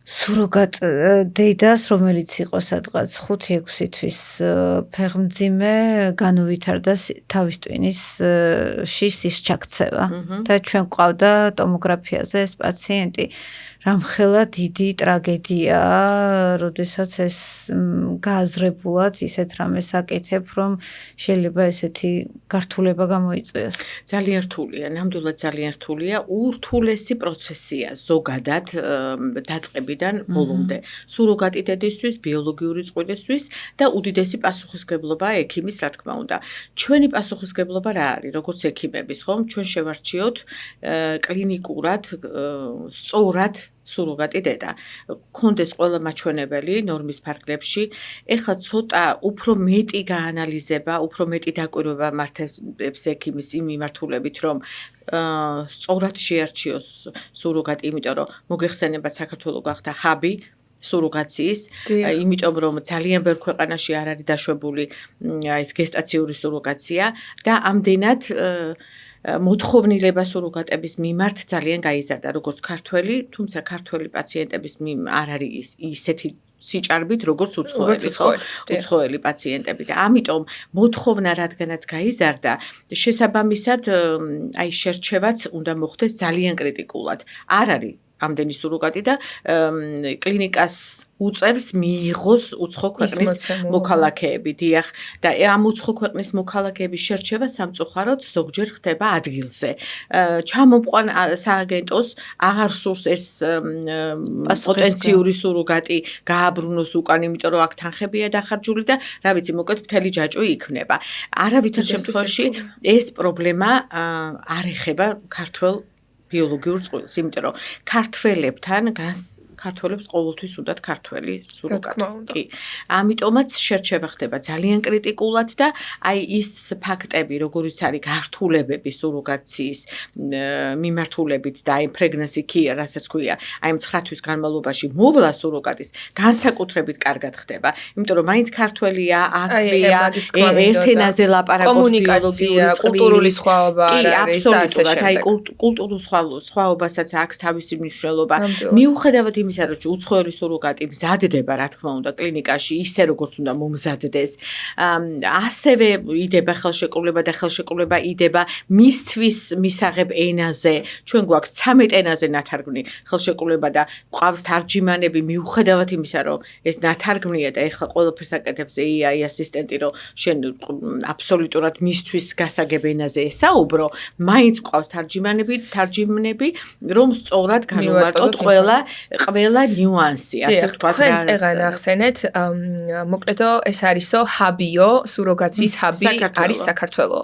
სუროგატ დედას, რომელიც იყო სადღაც 5-6 თვის ფეხმძიმე, განუვითარდა თავის ტვინის შის ჩაქცევა და ჩვენ ყავდა ტომოგრაფიაზე ეს პაციენტი. რამხელა დიდი ტრაგედია, როდესაც ეს გააზრებულად ისეთ რამეს აკეთებ, რომ შეიძლება ესეთი გართულება გამოიწვიოს. ძალიან რთულია, ნამდვილად ძალიან რთულია, ურთულესი პროცესია ზოგადად დაწყებიდან ბოლომდე. სუროგატი დედისთვის, ბიოლოგიური წყვილისთვის და უდიდესი პასუხისმგებლობა ექიმის, რა თქმა უნდა. ჩვენი პასუხისმგებლობა რა არის, როგორც ექიმების, ხომ? ჩვენ შევარჩიოთ კლინიკურად სწორად სუროგატი დედა. გქონდეს ყველა მაჩვენებელი ნორმის ფარგლებში, ეხლა ცოტა უფრო მეტი გაანალიზება, უფრო მეტი დაკვირვება მართებს ექიმის იმ მიმართულებით, რომ სწორად შეარჩიოს სუროგატი, იმიტომ რომ მოგეხსენებათ საქართველოს გახდა ხაბი სუროგაციის, იმიტომ რომ ძალიან ბევრ ქვეყანაში არ არის დაშვებული ეს გესტაციური სუროგაცია და ამდენად მოთხოვნილება სუროგატების მიმართ ძალიან გაიზარდა, როგორც ქართველი, თუმცა ქართველი პაციენტების არ არის ისეთი სიჭარბით როგორც უცხოელი, ხო? უცხოელი პაციენტები და ამიტომ მოთხოვნა რადგანაც გაიზარდა, შესაბამისად აი შერჩევაც უნდა მოხდეს ძალიან კრიტიკულად. არ არის ამდენი სუროგატი და კლინიკას უწევს მიიღოს უცხო ქვეყნის მოქალაქეები, დიახ, და ამ უცხო ქვეყნის მოქალაქეების შერჩევა სამწუხაროდ ზოგჯერ ხდება ადგილზე. ჩამომყვან სააგენტოს აღარ სურს ეს პოტენციური სუროგატი გააბრუნოს უკან, იმიტომ რომ აქ თანხებია დახარჯული და რა ვიცი, მოკლედ მთელი ჯაჭვი იქნება. არავითარ შემთხვევაში ეს პრობლემა არ ეხება ქართველ ბიოლოგიურ წყვილს, იმიტომ რომ ქართველებს ყოველთვის უნდათ ქართველი სუროგატი. კი. ამიტომაც შერჩევა ხდება ძალიან კრიტიკულად და აი ის ფაქტები, როგორიც არის გართულებები სუროგაციის მიმართულებით და აი პრეგნანსი კი, რასაც ქვია, აი 9 თვის განმავლობაში მოვლა სუროგატის განსაკუთრებით კარგად ხდება, იმიტომ რომ მაინც ქართველია, აქვეა, ერთ ენაზე ლაპარაკობს ბიოლოგიური კულტურული სხვაობა არის და აბსოლუტურად აი კულტურულ სხვაობასაც აქვს თავისი მნიშვნელობა. მიუხედავად იმისა, რომ უცხოელი სუროგატი მზადდება, რა თქმა უნდა, კლინიკაში ისე როგორც უნდა მომზადდეს. ასევე იდება ხელშეკრულება და ხელშეკრულება იდება მისთვის მისაღებ ენაზე. ჩვენ გვაქვს 13 ენაზე ნათარგმნი ხელშეკრულება და გვყავს თარჯიმანები, მიუხედავად იმისა, რომ ეს ნათარგმნია და ეხლა ყველაფერს აკეთებს AI ასისტენტი, რომ შენ აბსოლუტურად მისთვის გასაგებ ენაზე ესაუბრო, მაინც გვყავს თარჯიმნები, რომ სწორად განვარტოთ ყველა ნიუანსი, ასე ვთქვათ. თქვენ წეგან ახსენეთ, მოკლედო ეს არისო ჰაბიო, სუროგაციის ჰაბი არის საქართველო.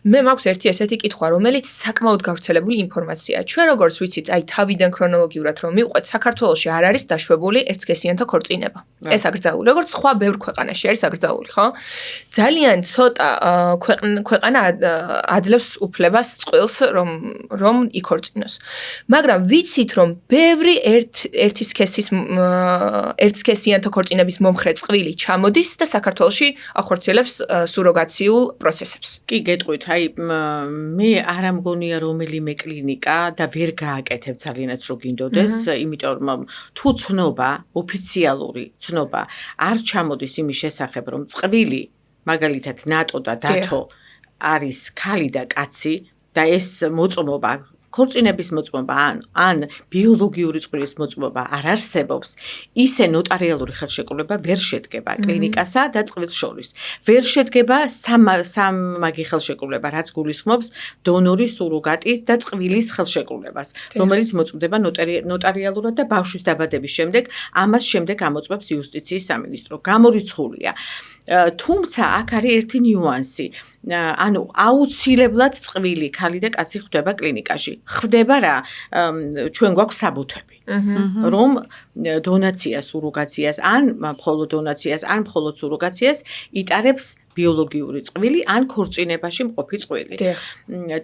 მე მაქვს ერთი ესეთი კითხვა, რომელიც საკმაოდ გავრცელებული ინფორმაციაა. ჩვენ როგორც ვიცით, აი თავიდან ქრონოლოგიურად რომ მივყვეთ, საქართველოში არ არის დაშვებული ერთსქესიანთა ქორწინება. ეს აკრძალული, როგორც სხვა ბევრ ქვეყანაში არის აკრძალული, ხო? ძალიან ცოტა ქვეყანა აძლევს უფლებას წყვილს, რომ იქორწინოს. მაგრამ ვიცით, რომ ბევრი ერთსქესიანთა ქორწინების მომხრე წყვილი ჩამოდის და საქართველოში ახორციელებს სუროგაციულ პროცესებს. კი, გეტყვით, აი მე არ ამგონია რომელიმე კლინიკა და ვერ გააკეთებ ძალიანაც რო გინდოდეს, იმიტომ რომ თუ ცნობა, ოფიციალური ცნობა არ ჩამოდის იმის შესახებ, რომ წყვილი, მაგალითად ნატო და დათო არის ქალი და კაცი და ეს მოწმობა ქორწინების მოწმობა ან ბიოლოგიური წყვილის მოწმობა არ არსებობს, ისე ნოტარიალური ხელშეკრულება ვერ შედგება კლინიკასა და წყვილს შორის. ვერ შედგება სამმაგი ხელშეკრულება, რაც გულისხმობს დონორის, სუროგატის და წყვილის ხელშეკრულებას, რომელიც მოწმდება ნოტარიალურად და ბავშვის დაბადების შემდეგ, ამას შემდეგ ამოწმებს იუსტიციის სამინისტრო. გამორიცხულია. თუმცა აქ არის ერთი ნიუანსი. ანუ აუცილებლად წყვილი ქალი და კაცი ხვდება კლინიკაში. ხვდება რა, ჩვენ გვაქვს საბუთები. რომ დონაციას, სუროგაციას, ან მხოლოდ დონაციას, ან მხოლოდ სუროგაციას იტარებს ბიოლოგიური წყვილი, ან ქორწინებაში მყოფი წყვილი.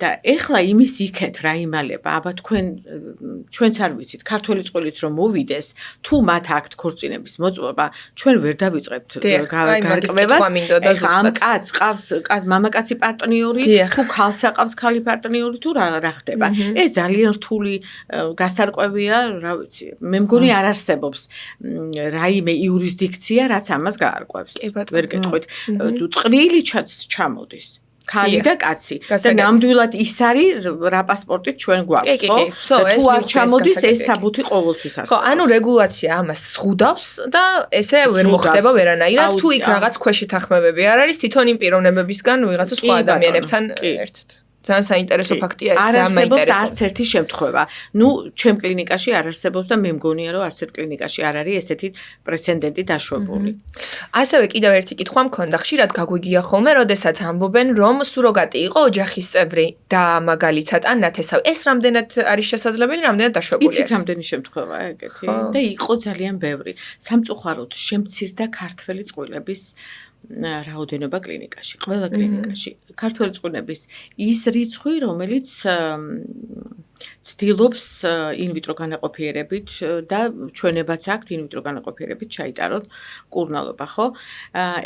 და ეხლა იმის იქეთ რა იმალება, აბა ჩვენც არ ვიცით, ქართველი წყვილიც რომ მოვიდეს, თუ მათ აქვთ ქორწინების მოწმობა, ჩვენ ვერ დავიწყებთ გარკვევას. ეხლა ამ კაცს ყავს მამაკაცი პარტნიორი, თუ ქალს აყავს ქალი პარტნიორი, თუ რა ხდება. ეს ძალიან რთული გასარკვევია, რა ვიცი, მე მგონი არ არსებობს რაიმე იურისდიქცია, რაც ამას გაარკვევს. ვერ გეტყვით. წყვილი ჩამოდის. ქალი და კაცი. და ნამდვილად ის არის რა პასპორტით ჩვენ გვაქვს, ხო? თუ არ ჩამოდის, ეს საბუთი ყოველთვის არსებობს. ხო, ანუ რეგულაცია ამას ზღუდავს და ესე ვერ მოხდება ვერანაირად, თუ იქ რაღაც ქვეშე თანხმებები არ არის, თვითონ იმ პიროვნებებისგან ვიღაცა სხვა ადამიანებთან ერთად. ძალიან საინტერესო ფაქტია ეს, ძალიან მაინტერესო. არც ერთი შემთხვევა. ჩემ კლინიკაში არ არსებობს და მე მგონია, რომ არც ერთ კლინიკაში არ არის ესეთი პრეცედენტი დაშვებული. ასევე კიდევ ერთი კითხვა მქონდა, ხშირად გაგვიგია ხოლმე, როდესაც ამბობენ, რომ სუროგატი იყო ოჯახის წევრი და მაგალითად ან ნათესავი. ეს რამდენად არის შესაძლებელი, რამდენად დაშვებული არის? იცით, რამდენი შემთხვევაა ეგეთი და იყო ძალიან ბევრი. სამწუხაროდ შემცირდა ქართველი წყვილების რაოდენობა კლინიკაში, ყველა კლინიკაში. ქართველი წყვილების ის რიცხვი, რომელიც ცდილობს ინვიტრო განაყოფიერებით და ჩვენებაც აქვთ ინვიტრო განაყოფიერებით ჩაიტაროთ მკურნალობა, ხო?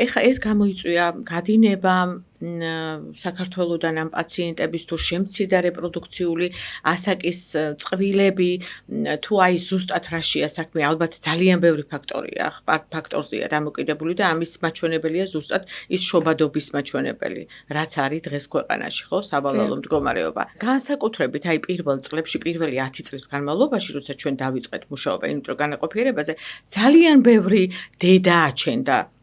ეხლა ეს გამოიწვია გადინება საქართველოსთან ამ პაციენტების თუ შემცირდა რეპროდუქციული ასაკის წყვილები თუ აი ზუსტად რაშია საქმე, ალბათ ძალიან ბევრი ფაქტორზეა დამოკიდებული და ამის მაჩვენებელია ზუსტად ის შობადობის მაჩვენებელი, რაც არის დღეს ქვეყანაში, ხო, სავალალო მდგომარეობა. განსაკუთრებით აი პირველ წლებში, პირველი 10 წლის განმავლობაში, როცა ჩვენ დავიწყეთ მუშაობა ინვიტრო განაყოფიერებაზე, ძალიან ბევრი დედა აჩენდა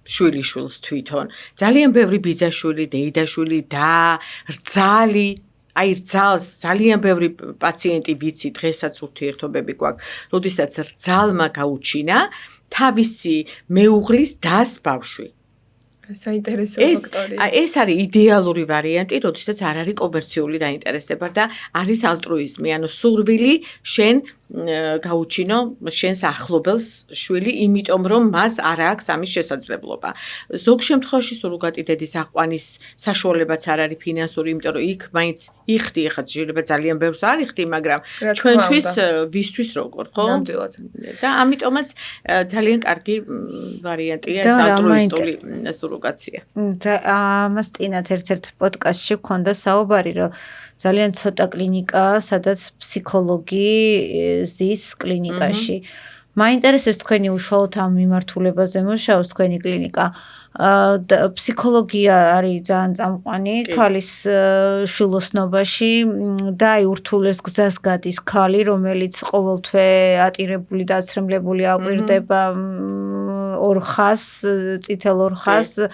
შვილიშვილს თვითონ. ძალიან ბევრი ბიძაშვილი, დეიდაშვილი და რძალი, აი რძალს ძალიან ბევრი პაციენტი ვიცი, დღესაც ურთიერთობები გვაქვს, როდესაც რძალმა გაუჩინა თავისი მეუღლის დას ბავშვი. საინტერესო ფაქტორია. ეს არის იდეალური ვარიანტი, როდესაც არ არის კომერციული დაინტერესება და არის ალტრუიზმი, ანუ სურვილი შენ გაუჩინო შენს ახლობელს შვილი, იმიტომ რომ მას არ აქვს ამის შესაძლებლობა. ზოგ შემთხვევაში სუროგატი დედის აყვანის საშუალებაც არ არის ფინანსური, იმიტომ რომ იქ მაინც იხდი, ხა შეიძლება ძალიან ბევრს არ იხდი, მაგრამ ჩვენთვის ვისთვის როგორ, ხო? ნამდვილად. და ამიტომაც ძალიან კარგი ვარიანტია ეს ალტრუისტული სუროგაცია. ამას წინათ ერთ-ერთ პოდკასტში გქონდა საუბარი, რომ ძალიან ცოტა კლინიკაა, სადაც ფსიქოლოგი ზის კლინიკაში. მაინტერესებს თქვენი უშუალოდ ამ მიმართულებაზე მუშაობს თქვენი კლინიკა. ფსიქოლოგია არის ძალიან წამყვანი ქალის შვილოსნობაში და აი ურთულეს გზას გადის ქალი, რომელიც ყოველთვე ატირებული და აცრემლებული აკვირდება ორხას, წითელ ორხას,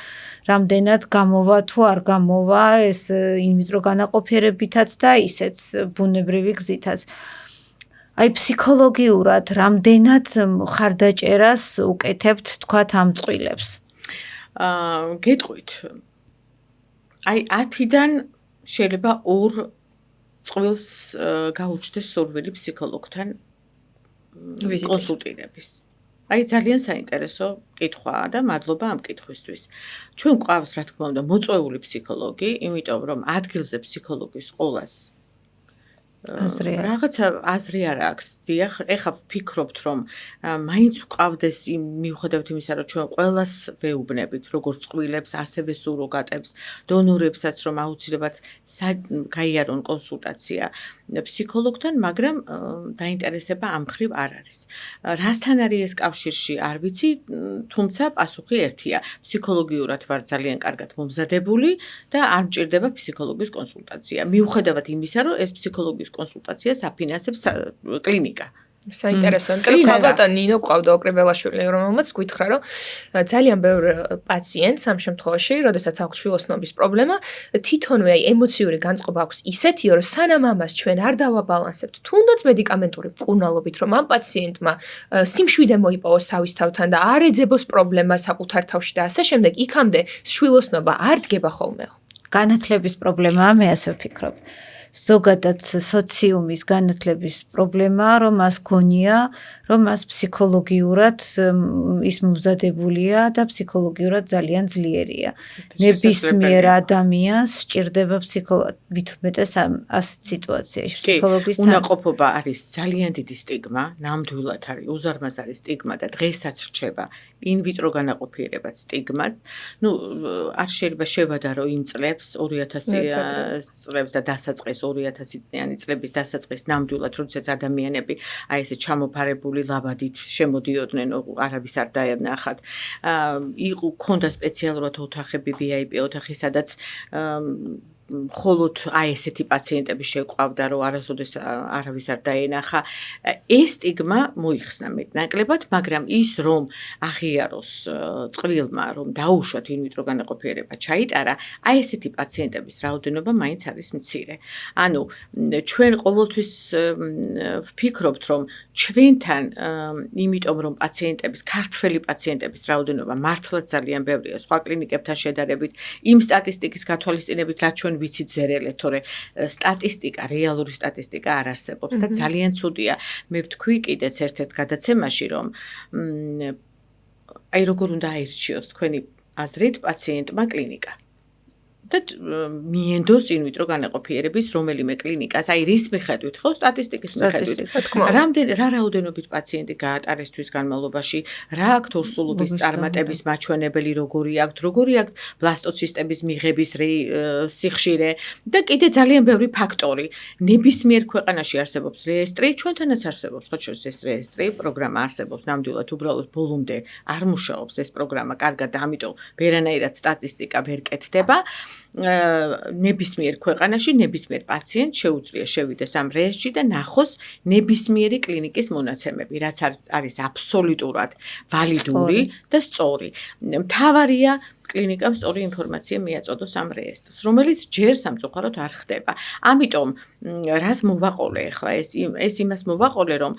რამდენად გამოვა თუ არ გამოვა ეს ინვიტრო განაყოფიერებითაც და ისეც ბუნებრივი გზითაც. აი ფსიქოლოგიურად რამდენად ხარდაჭერას უკეთებთ თქვათ ამ წყვილებს? გეტყვით. აი 10-დან შეიძლება 2 წყვილს გაუჩნდეს სურვილი ფსიქოლოგთან კონსულტირების. აი ძალიან საინტერესო კითხვაა და მადლობა ამ კითხვისთვის. ჩვენ გვყავს რა თქმა უნდა მოწვეული ფსიქოლოგი, იმიტომ რომ ადგილზე ფსიქოლოგის ყოლას რაღაცა აზრი არ აქვს. დიახ, ეხლა ვფიქრობთ, რომ მაინც ვყავდეს მიუხედავად იმისა, რომ ჩვენ ყველას ვეუბნებით, როგორც წყვილებს, ასევე სუროგატებს, დონორებსაც, რომ აუცილებლად გაიარონ კონსულტაცია ფსიქოლოგთან, მაგრამ დაინტერესება ამ მხრივ არ არის. რასთან არის ეს კავშირში, არ ვიცი, თუმცა პასუხი ერთია. ფსიქოლოგიურად ვარ ძალიან კარგად მომზადებული და არ მჭირდება ფსიქოლოგის კონსულტაცია. მიუხედავად იმისა, რომ ეს ფსიქოლოგის კონსულტაციას აფინანსებს კლინიკა. საინტერესო. ალბათ ნინო ყავდა ოკრებელაშვილი, რომელმაც გითხრა, რომ ძალიან ბევრ პაციენტს ამ შემთხვევაში, როდესაც აქვს შვილოსნობის პრობლემა, თვითონვე აი ემოციური განწყობა აქვს ისეთი, რომ სანამ ამას ჩვენ არ დავაბალანსებთ, თუნდაც მედიკამენტური მკურნალობით, რომ ამ პაციენტმა სიმშვიდე მოიპოვოს თავის თავთან და არ ეძებოს პრობლემა საკუთარ თავში და ასე შემდეგ, იქამდე შვილოსნობა არ დგება ხოლმე. განათლების პრობლემაა, მე ასე ვფიქრობ. ზოგადად სოციუმის განათლების პრობლემაა, რომ მას გონია, რომ მას ფსიქოლოგიურად ის მომზადებულია და ფსიქოლოგიურად ძალიან ძლიერია. ნებისმიერ ადამიანს სჭირდება ვითომეტეს ასეთ სიტუაციაში ფსიქოლოგის უნაყოფობა არის ძალიან დიდი სტიგმა, ნამდვილად არის, უზარმაზარი სტიგმა და დღესაც რჩება ინვიტრო განაყოფიერებაც სტიგმად. არ შეიძლება შევადარო იმ წლებს 2000 წლებს და დასაწყეს 2000-იანი წლების დასაწყის ნამდვილად, როდესაც ადამიანები აი ესე ჩამოფარებული ლაბადით შემოდიოდნენ, არავის არ დაენახათ. ქონდა სპეციალურად ოთახები, VIP ოთახი, სადაც მხოლოდ აი ესეთი პაციენტები შეყვავდა, რომ არასოდეს არავის არ დაენახა. ეს სტიგმა მოიხსნა მეტნაკლებად, მაგრამ ის რომ აღიაროს წყვილმა, რომ დაუშვათ ინვიტრო განაყოფიერება ჩაიტარა, აი ესეთი პაციენტების რაოდენობა მაინც არის მცირე. ანუ ჩვენ ყოველთვის ვფიქრობთ, რომ ჩვენთან, იმიტომ რომ პაციენტების, ქართველი პაციენტების რაოდენობა მართლაც ძალიან ბევრია სხვა კლინიკებთან შედარებით, იმ სტატისტიკის გათვალისწინებით, რაც ჩვენ ვიცით ზერელეთ, თორე სტატისტიკა, რეალური სტატისტიკა არ არსებობს და ძალიან ცუდია. მე ვთქვი კიდეც ერთ-ერთ გადაცემაში, რომ აი როგორ უნდა აირჩიოს თქვენი აზრით პაციენტმა კლინიკა. და მიენდოს ინვიტრო განაყოფიერების რომელიმე კლინიკას, აი რის მიხედვით, ხო, სტატისტიკის მიხედვით. რა რაოდენობით პაციენტი გაატარეს თვის განმავლობაში, რა აქვთ ორსულობის წარმატების მაჩვენებელი, როგორი აქვთ ბლასტოცისტების მიღების სიხშირე და კიდე ძალიან ბევრი ფაქტორი. ნებისმიერ ქვეყანაში არსებობს რეესტრი, ჩვენთანაც არსებობს, ხო, ეს რეესტრი, პროგრამა არსებობს, ნამდვილად უბრალოდ ბოლომდე არ მუშაობს ეს პროგრამა კარგად, ამიტომ ვერანაირად სტატისტიკა ვერ კეთდება. ნებისმიერ ქვეყანაში ნებისმიერ პაციენტს შეუძლია შევიდეს ამ რეესტრში და ნახოს ნებისმიერი კლინიკის მონაცემები, რაც არის აბსოლუტურად ვალიდური და სწორი. მთავარია კლინიკამ სწორი ინფორმაცია მიაწოდოს ამ რეესტრს, რომელიც ჯერ სამწუხაროდ არ ხდება. ამიტომ რას მოვაყოლე ახლა ეს იმას მოვაყოლე, რომ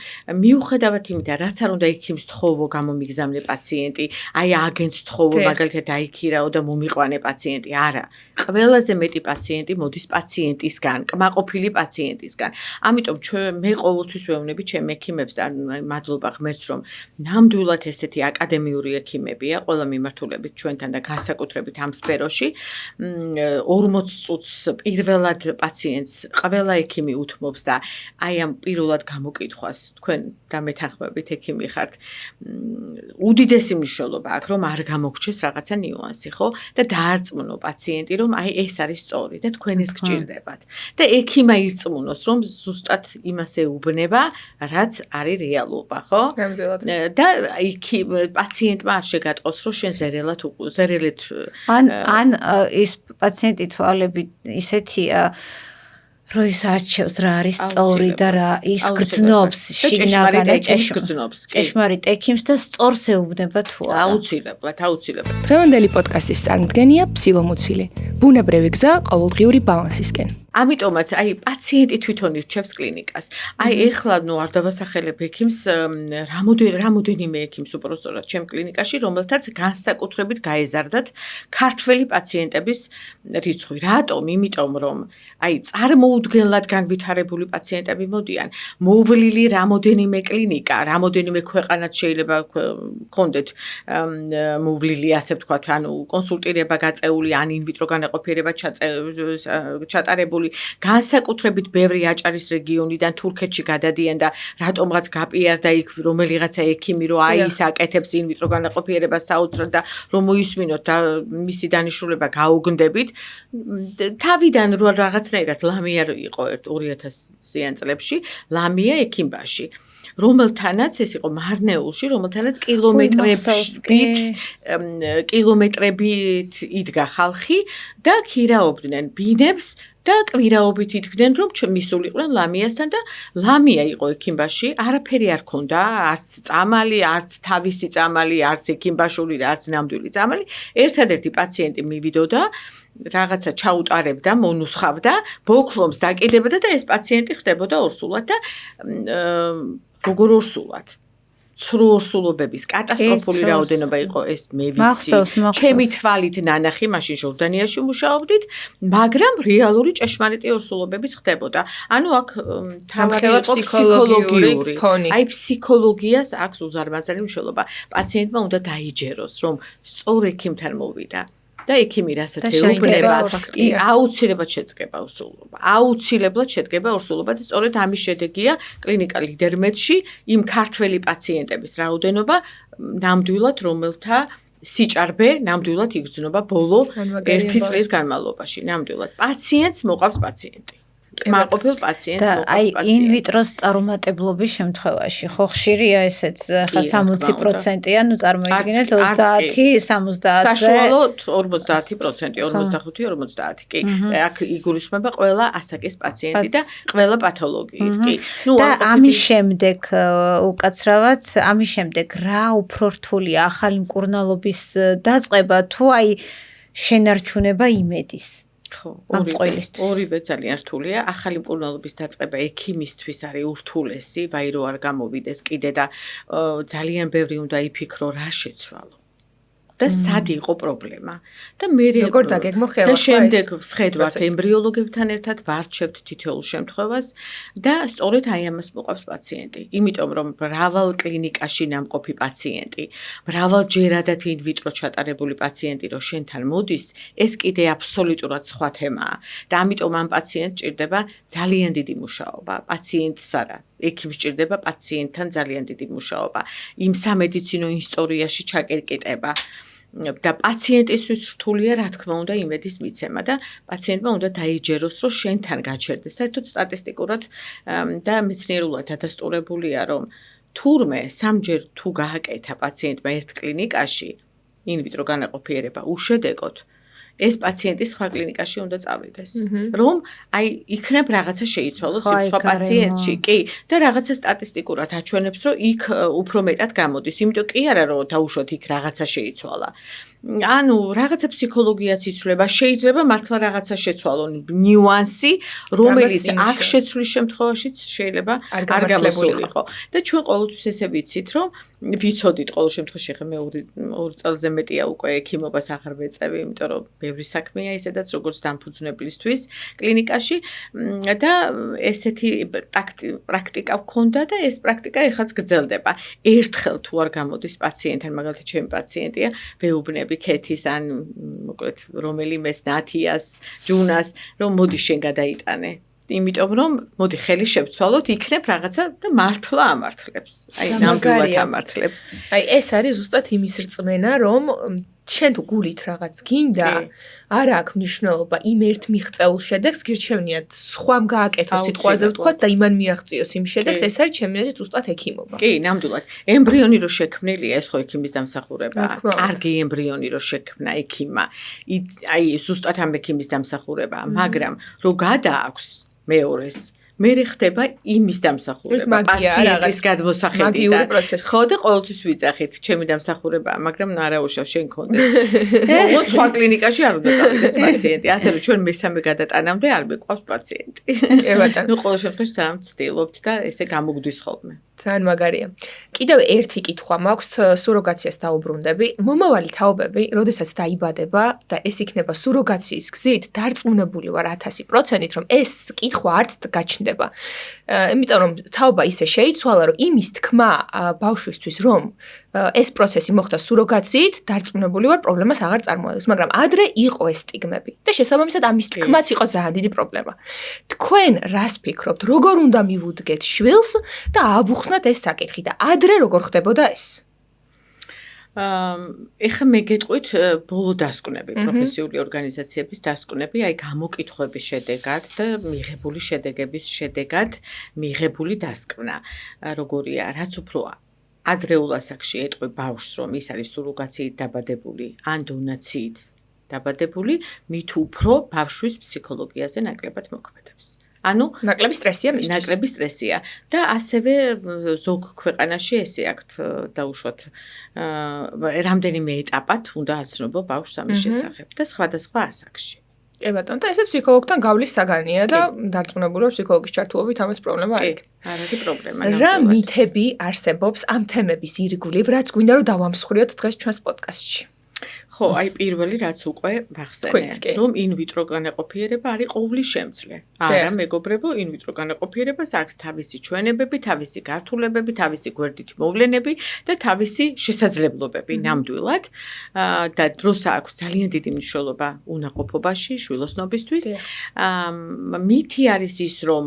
მიუხედავად იმისა, რაც არ უნდა იქიმს თხოვო გამომიგზავნე პაციენტი, აი აგენტს თხოვო, მაგალითად აიქირაო და მომიყვანე პაციენტი, არა. ყველაზე მეტი პაციენტი მოდის პაციენტისგან, კმაყოფილი პაციენტისგან. ამიტომ მე ყოველთვის ვეუბნები ჩემ ექიმებს და მადლობა ღმერთს, რომ ნამდვილად ესეთი აკადემიური ექიმებია, ყველა მიმართულებით ჩვენთან და განსაკუთრებით ამ სფეროში 40 წუთს პირველად პაციენტს ყველა ექიმი უთმობს და აი ამ პირველად გამოკითხვას თქვენ დამეთანხმებით ექიმი ხართ უდიდესი მნიშვნელობა აქვს რომ არ გამოგჩეს რაღაცა ნიუანსი ხო და დაარწმუნო პაციენტი რომ აი ეს არის სწორი და თქვენ ეს გჭირდებათ და ექიმა ირწმუნოს რომ ზუსტად იმას ეუბნება რაც არის რეალობა ხო და პაციენტმა არ შეგატყოს რომ შენ ზერელით ან ის პაციენტი თვალებით ისეთია რომ ის არჩევს რა არის სწორი და რა ის გრძნობს შიგნიდან ჭეშმარიტ ექიმს და სწორს ეუბნება თუ არა აუცილებლად დღევანდელი პოდკასტის წარმდგენია ფსილომუცილი ბუნებრივი გზა ყოველდღიური ბალანსისკენ ამიტომაც აი პაციენტი თვითონ ირჩევს კლინიკას. აი ეხლა არ დავასახელებ ექიმს რამოდენიმე ექიმს უპროსტორად ჩემ კლინიკაში, რომელთაც განსაკუთრებით გაეზარდათ ქართველი პაციენტების რიცხვი. რატომ? იმიტომ რომ აი წარმოუდგენლად განვითარებული პაციენტები მოდიან. მოვლილი რამოდენიმე კლინიკა, რამოდენიმე ქვეყანაც შეიძლება გქონდეთ მოვლილი ასე ვთქვათ, ანუ კონსულტირება გაწეული, ან ინვიტრო განაყოფიერება ჩატარებული განსაკუთრებით ბევრი აჭარის რეგიონიდან თურქეთში გადადიან და რატომღაც გაპიარდა იქ რომელიღაცა ექიმი რომ აი ის აკეთებს ინვიტრო განაყოფიერებას საოცრად და რომ მოისმინოთ და მისი დანიშნულება გაუგნდებით თავიდან რო რაღაცნაირად ლამია იყო 2000-იან წლებში ლამია ექიმბაში რომელთანაც ეს იყო მარნეულში, რომელთანაც კილომეტრებით იდგა ხალხი და ქირაობდნენ ბინებს და კვირაობით იდგნენ რომ მისულიყვნენ ლამიასთან და ლამია იყო ექიმბაში, არაფერი არ ქონდა, არც წამალი, არც თავისი წამალი, არც ექიმბაშული, არც ნამდვილი წამალი, ერთადერთი პაციენტი მივიდოდა რაღაცა ჩაუტარებდა, მონუსხავდა, ბოქლომს დაკიდებდა და ეს პაციენტი ხდებოდა ორსულად და როგორ ორსულად ცრუ ორსულობების კატასტროფული რაოდენობა იყო ეს მე ვიცი ჩემი თვალით ნანახი მაშინ ჟორდანიაში მუშაობდით მაგრამ რეალური ჭეშმარიტი ორსულობებიც ხდებოდა ანუ აქ თავი იყო ფსიქოლოგიური აი ფსიქოლოგიას აქვს უზარმაზარი მნიშვნელობა პაციენტმა უნდა დაიჯეროს რომ სწორ ექიმთან მოვიდა და ექიმი რასაც ეუბნება აუცილებლად შედგება ორსულობა და სწორედ ამის შედეგია კლინიკა ლიდერმედში იმ ქართველი პაციენტების რაოდენობა ნამდვილად რომელთა სიჭარბე ნამდვილად იგრძნობა ბოლო 1 წლის განმავლობაში ნამდვილად პაციენტს მოყავს პაციენტი კმაყოფილ პაციენტს მოყავს პაციენტი აი ინვიტროს წარუმატებლობის შემთხვევაში ხო ხშირია ესეც ხა 60%-ია ნუ წარმოიდგინეთ 30-70-ზე საშუალოდ 50%, 45-50 კი აქ იგულისხმება ყველა ასაკის პაციენტი და ყველა პათოლოგიით კი ნუ და ამის შემდეგ უკაცრავად ამის შემდეგ რა უფრო რთულია ახალი მკურნალობის დაწყება თუ აი შენარჩუნება იმედის ხო, ორივე ძალიან რთულია. ახალი მკურნალობის დაწყება ექიმისთვის არის ურთულესი, ვაი რო არ გამოვიდეს კიდე და ძალიან ბევრი უნდა იფიქრო რა შეცვალო. და სად იყო პრობლემა. და მე როგორ დაგეგმო ხელახლა და შემდეგ ვხედავთ ემბრიოლოგებთან ერთად ვარჩევთ თითოეულ შემთხვევას და სწორედ აი ამას მოყავს პაციენტი. იმიტომ რომ მრავალ კლინიკაში ნამყოფი პაციენტი, მრავალჯერადად ინვიტრო ჩატარებული პაციენტი რო შენთან მოდის, ეს კიდე აბსოლუტურად სხვა თემაა და ამიტომ ამ პაციენტს ჭირდება ძალიან დიდი მუშაობა. პაციენტს არა, ექიმს ჭირდება პაციენტთან ძალიან დიდი მუშაობა. იმ სამედიცინო ისტორიაში ჩაკერკიტება და პაციენტისთვის რთულია, რა თქმა უნდა, იმედის მიცემა და პაციენტმა უნდა დაიჯეროს, რომ შენთან გაჩერდეს. საერთოდ სტატისტიკურად და მეცნიერულად დადასტურებულია, რომ თურმე სამჯერ თუ გააკეთა პაციენტმა ერთ კლინიკაში ინვიტრო განაყოფიერება უშედეგოდ, ეს პაციენტი სხვა კლინიკაში უნდა წავიდეს. რომ აი იქნებ რაღაცა შეიცვალოს იმ სხვა პაციენტში, კი, და რაღაცა სტატისტიკურად აჩვენებს, რომ იქ უფრო მეტად გამოდის. იმიტომ კი არა, რომ დაუშვოთ იქ რაღაცა შეიცვალა. ანუ რაღაცა ფსიქოლოგიაც იცვლება, შეიძლება მართლა რაღაცა შეცვალონ ნიუანსი, რომელიც აქ შეცვლის შემთხვევაშიც შეიძლება არ გამოსულიყო. და ჩვენ ყოველთვის ესე ვიცით, რომ ვიცოდით ყოველ შემთხვევაში, ხე მე 2 წელზე მეტია უკვე ექიმობას აღარ ვეწევი, იმიტომ რომ ბევრი საქმეა ისედაც როგორც დამფუძნებლისთვის კლინიკაში და ესეთი პრაქტიკა ვქონდა და ეს პრაქტიკა ეხლაც გრძელდება. ერთხელ თუ არ გამოდის პაციენტთან, მაგალითად ჩემი პაციენტია, ვეუბნები ქეთის ან მოკლედ რომელიმეს ნათიას, ჯუნას, რომ მოდი შენ გადაიტანე. იმიტომ რომ მოდი ხელი შევცვალოთ, იქნებ რაღაცა და მართლა ამართლებს. აი ნამდვილად ამართლებს. აი ეს არის ზუსტად იმის რწმენა, რომ შენ თუ გულით რაღაც გინდა, არ აქვს მნიშვნელობა იმ ერთ მიღწეულ შედეგს, გირჩევნიათ სხვამ გააკეთოს სიტყვაზე ვთქვათ და იმან მიაღწიოს იმ შედეგს, ეს არის ჩემი აზრით ზუსტად ექიმობა. კი, ნამდვილად. ემბრიონი რო შექმნილია, ეს ხო ექიმის დამსახურებაა. კარგი ემბრიონი რო შექმნა ექიმმა, აი ზუსტად ამ ექიმის დამსახურებაა, მაგრამ რო გადააქვს მეორეს მერე ხდება იმის დამსახურება პაციენტის გადმოსახედიდან. ხო და ყოველთვის ვიძახით, ჩემი დამსახურებაა, მაგრამ ნარაუშავ შენ კონდეს. მოღოთ სხვა კლინიკაში არ უნდა წავიდეს პაციენტი. ასე რომ ჩვენ მესამე გადატანამდე არ მეყვავს პაციენტი. კი ბატონო. ნუ ყოველ შემთხვევაში ძალიან ვცდილობთ და ესე გამოგვდის ხოლმე. ძალიან მაგარია. კიდევ ერთი კითხვა მაქვს, სუროგაციას დაუბრუნდები. მომავალი თაობები, როდესაც დაიბადება და ეს იქნება სუროგაციის გზით, დარწმუნებული ვარ 1000%, რომ ეს კითხვა არც გაჩნდება. იმიტომ რომ თაობა ისე შეიცვალა, რომ იმის თქმა ბავშვისთვის, რომ ეს პროცესი მოხდა სუროგაციით, დარწმუნებული ვარ, პრობლემას აღარ წარმოადგენს, მაგრამ ადრე იყო ეს სტიგმები და შესაბამისად ამის თქმაც იყო ძალიან დიდი პრობლემა. თქვენ რას ფიქრობთ, როგორ უნდა მივუდგეთ შვილს და ავუხსნათ ეს საკითხი და ადრე როგორ ხდებოდა ეს? ეხლა მე გეტყვით ბოლო დასკვნები, პროფესიული ორგანიზაციების დასკვნები, აი გამოკითხვების შედეგად და მიღებული შედეგების შედეგად მიღებული დასკვნა. როგორია, რაც უფრო ადრეულ ასაკში ეტყვი ბავშვს, რომ ის არის სუროგაციით დაბადებული ან დონაციით დაბადებული, მით უფრო ბავშვის ფსიქოლოგიაზე ნაკლებად მოქმედებს. ანუ ნაკლები სტრესია მისთვის. ნაკლები სტრესია და ასევე ზოგ ქვეყანაში ესე აქვთ დაუშვათ რამდენიმე ეტაპად უნდა აცნობო ბავშვს ამის შესახებ და სხვადასხვა ასაკში. კი ბატონო, და ესეც ფსიქოლოგთან გავლის საგანია და დარწმუნებული ვარ ფსიქოლოგის ჩართულობით ამას პრობლემა არ იქნება. არ არის პრობლემა. რა მითები არსებობს ამ თემების ირგვლივ, რაც გვინდა რომ დავამსხვრიოთ დღეს ჩვენს პოდკასტში? ხო, აი პირველი რაც უკვე ვახსენე, რომ ინვიტრო განაყოფიერება არის ყოვლის შემძლე. არა, მეგობრებო, ინვიტრო განაყოფიერებას აქვს თავისი ჩვენებები, თავისი გართულებები, თავისი გვერდითი მოვლენები და თავისი შესაძლებლობები ნამდვილად და დროს აქვს ძალიან დიდი მნიშვნელობა უნაყოფობაში, შვილოსნობისთვის. მითი არის ის, რომ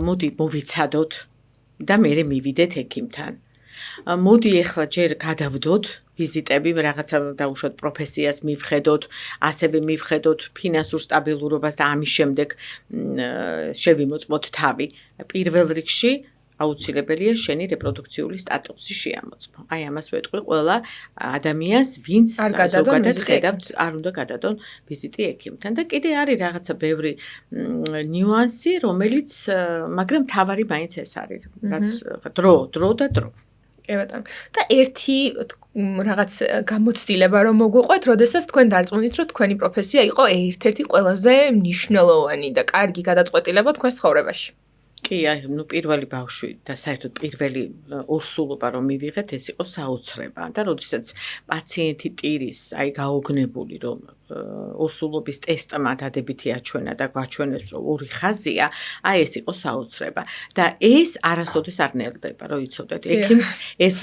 მოდი მოვიცადოთ და მერე მივიდეთ ექიმთან. მოდი ახლა ჯერ გადავდოთ ვიზიტები, რაღაცა დაუშვათ პროფესიას მივხედოთ, ასევე მივხედოთ ფინანსურ სტაბილურობას და ამის შემდეგ შევიმოწმოთ თავი. პირველ რიგში აუცილებელია შენი რეპროდუქციული სტატუსი შეამოწმო. აი ამას ვეტყვი ყველა ადამიანს, ვინც ზოგადად ხედავთ, არ უნდა გადადონ ვიზიტი ექიმთან. და კიდე არის რაღაცა ბევრი ნიუანსი, რომელიც, მაგრამ თავარი მაინც ეს არის, რაც დრო და დრო. კი ბატონო. და ერთი რაღაც გამოცდილება რომ მოგვიყვეთ, როდესაც თქვენ დარწმუნდით, რომ თქვენი პროფესია იყო ერთ-ერთი ყველაზე მნიშვნელოვანი და კარგი გადაწყვეტილება თქვენს ცხოვრებაში. კი, ნუ პირველი ბავშვი და საერთოდ პირველი ორსულობა რომ მივიღეთ, ეს იყო საოცრება და როდესაც პაციენტი ტირის, გაოგნებული რომ ორსულობის ტესტმა დადებითი აჩვენა და გვაჩვენებს რომ ორი ხაზია, ეს იყო საოცრება და ეს არასოდეს არ ნელდება, რომ იცოდეთ. ექიმს ეს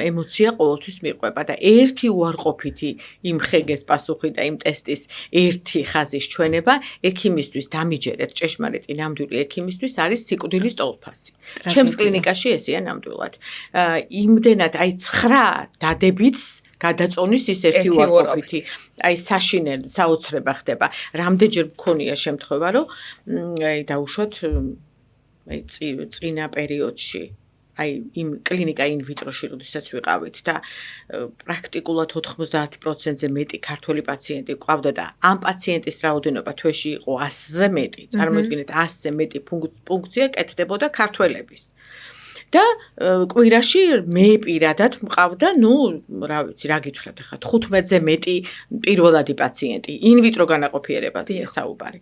ემოცია ყოველთვის მიყვება და ერთი უარყოფითი იმ ხეგეს პასუხი და იმ ტესტის ერთი ხაზის ჩვენება ექიმისთვის დამიჯერეთ, ჭეშმარიტი ნამდვილი ექიმისთვის არის სიკვდილის ტოლფასი. ჩემს კლინიკაში ესეა ნამდვილად. იმდენად 9 დადებითს გადაწონის ის ერთი უარყოფითი, საშინელი, საოცრება ხდება. რამდენჯერ მქონია შემთხვევა, რომ დაუშვათ წინა პერიოდში იმ კლინიკა ინვიტროში, როდესაც ვიყავით და პრაქტიკულად 90%-ზე მეტი ქართველი პაციენტი ყავდა და ამ პაციენტის რაოდენობა თვეში იყო 100-ზე მეტი. წარმოიდგინეთ 100-ზე მეტი ფუნქცია კეთდებოდა ქართველების. და კვირაში მე პირადად მყავდა, რა ვიცი, რა გითხრათ ახლა 15-ზე მეტი პირველადი პაციენტი, ინვიტრო განაყოფიერებაზეა საუბარი.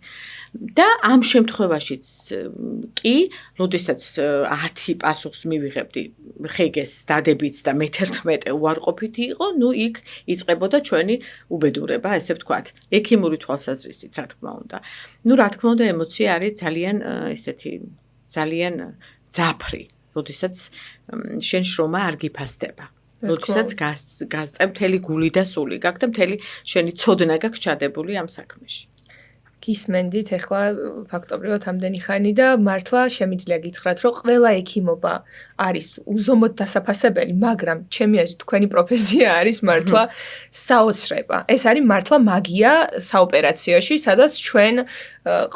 და ამ შემთხვევაშიც კი, როდესაც 10 პასუხს მივიღებდი ხეგეს დადებითს და მე-11 უარყოფითი იყო, იქ იწყებოდა ჩვენი უბედურება, ესე ვთქვათ, ექიმური თვალსაზრისით, რა თქმა უნდა. რა თქმა უნდა, ემოცია არის ძალიან ძაფრი. როდესაც შენ შრომა არ გიფასდება. როდესაც გასწევ მთელი გული და სული გაქვს და მთელი შენი ცოდნა გაქვს ჩადებული ამ საქმეში. გისმენდით ახლა ფაქტობრივად ამდენი ხანი და მართლა შემიძლია გითხრათ, რომ ყველა ექიმობა არის უზომოდ დასაფასებელი, მაგრამ ჩემი აზრით თქვენი პროფესია არის მართლა საოცრება. ეს არის მართლა მაგია საოპერაციოში, სადაც ჩვენ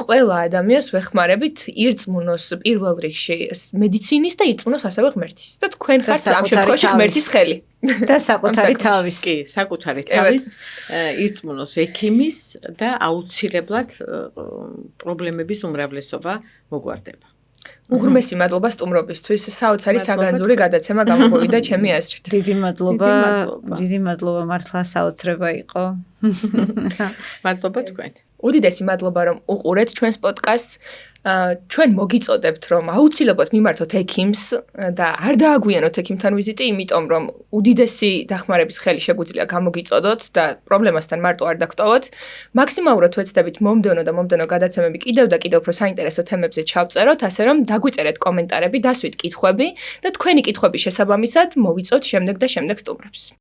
ყველა ადამიანს ვეხმარებით ირწმუნოს პირველ რიგში მედიცინის და ირწმუნოს ასევე ღმერთის. და თქვენ ხართ ამ შემთხვევაში ღმერთის ხელი. და საკუთარი თავის. კი, საკუთარი თავის ირწმუნოს ექიმის და აუცილებლად პრობლემების უმრავლესობა მოგვარდება. უღრმესი მადლობა სტუმრობისთვის. საოცარი საგანძური გადაცემა გამოგვივიდა ჩემი აზრით. დიდი მადლობა მართლა საოცრება იყო. მადლობა თქვენ. უდიდესი მადლობა რომ უყურეთ ჩვენს პოდკასტს. ჩვენ მოგიწოდებთ რომ აუცილებლად მიმართოთ ექიმს და არ დააგვიანოთ ექიმთან ვიზიტი, იმიტომ რომ უდიდესი დახმარების ხელი შეგვიძლია გამოგიწოდოთ და პრობლემასთან მარტო არ დაგტოვოთ. მაქსიმალურად ვეცდებით მომდევნო გადაცემები კიდევ და კიდევ უფრო საინტერესო თემებზე ჩავწეროთ, ასე რომ დაგვიწერეთ კომენტარები, დასვით კითხვები და თქვენი კითხვების შესაბამისად მოვიწოთ შემდეგ და შემდეგ სტუმრებს.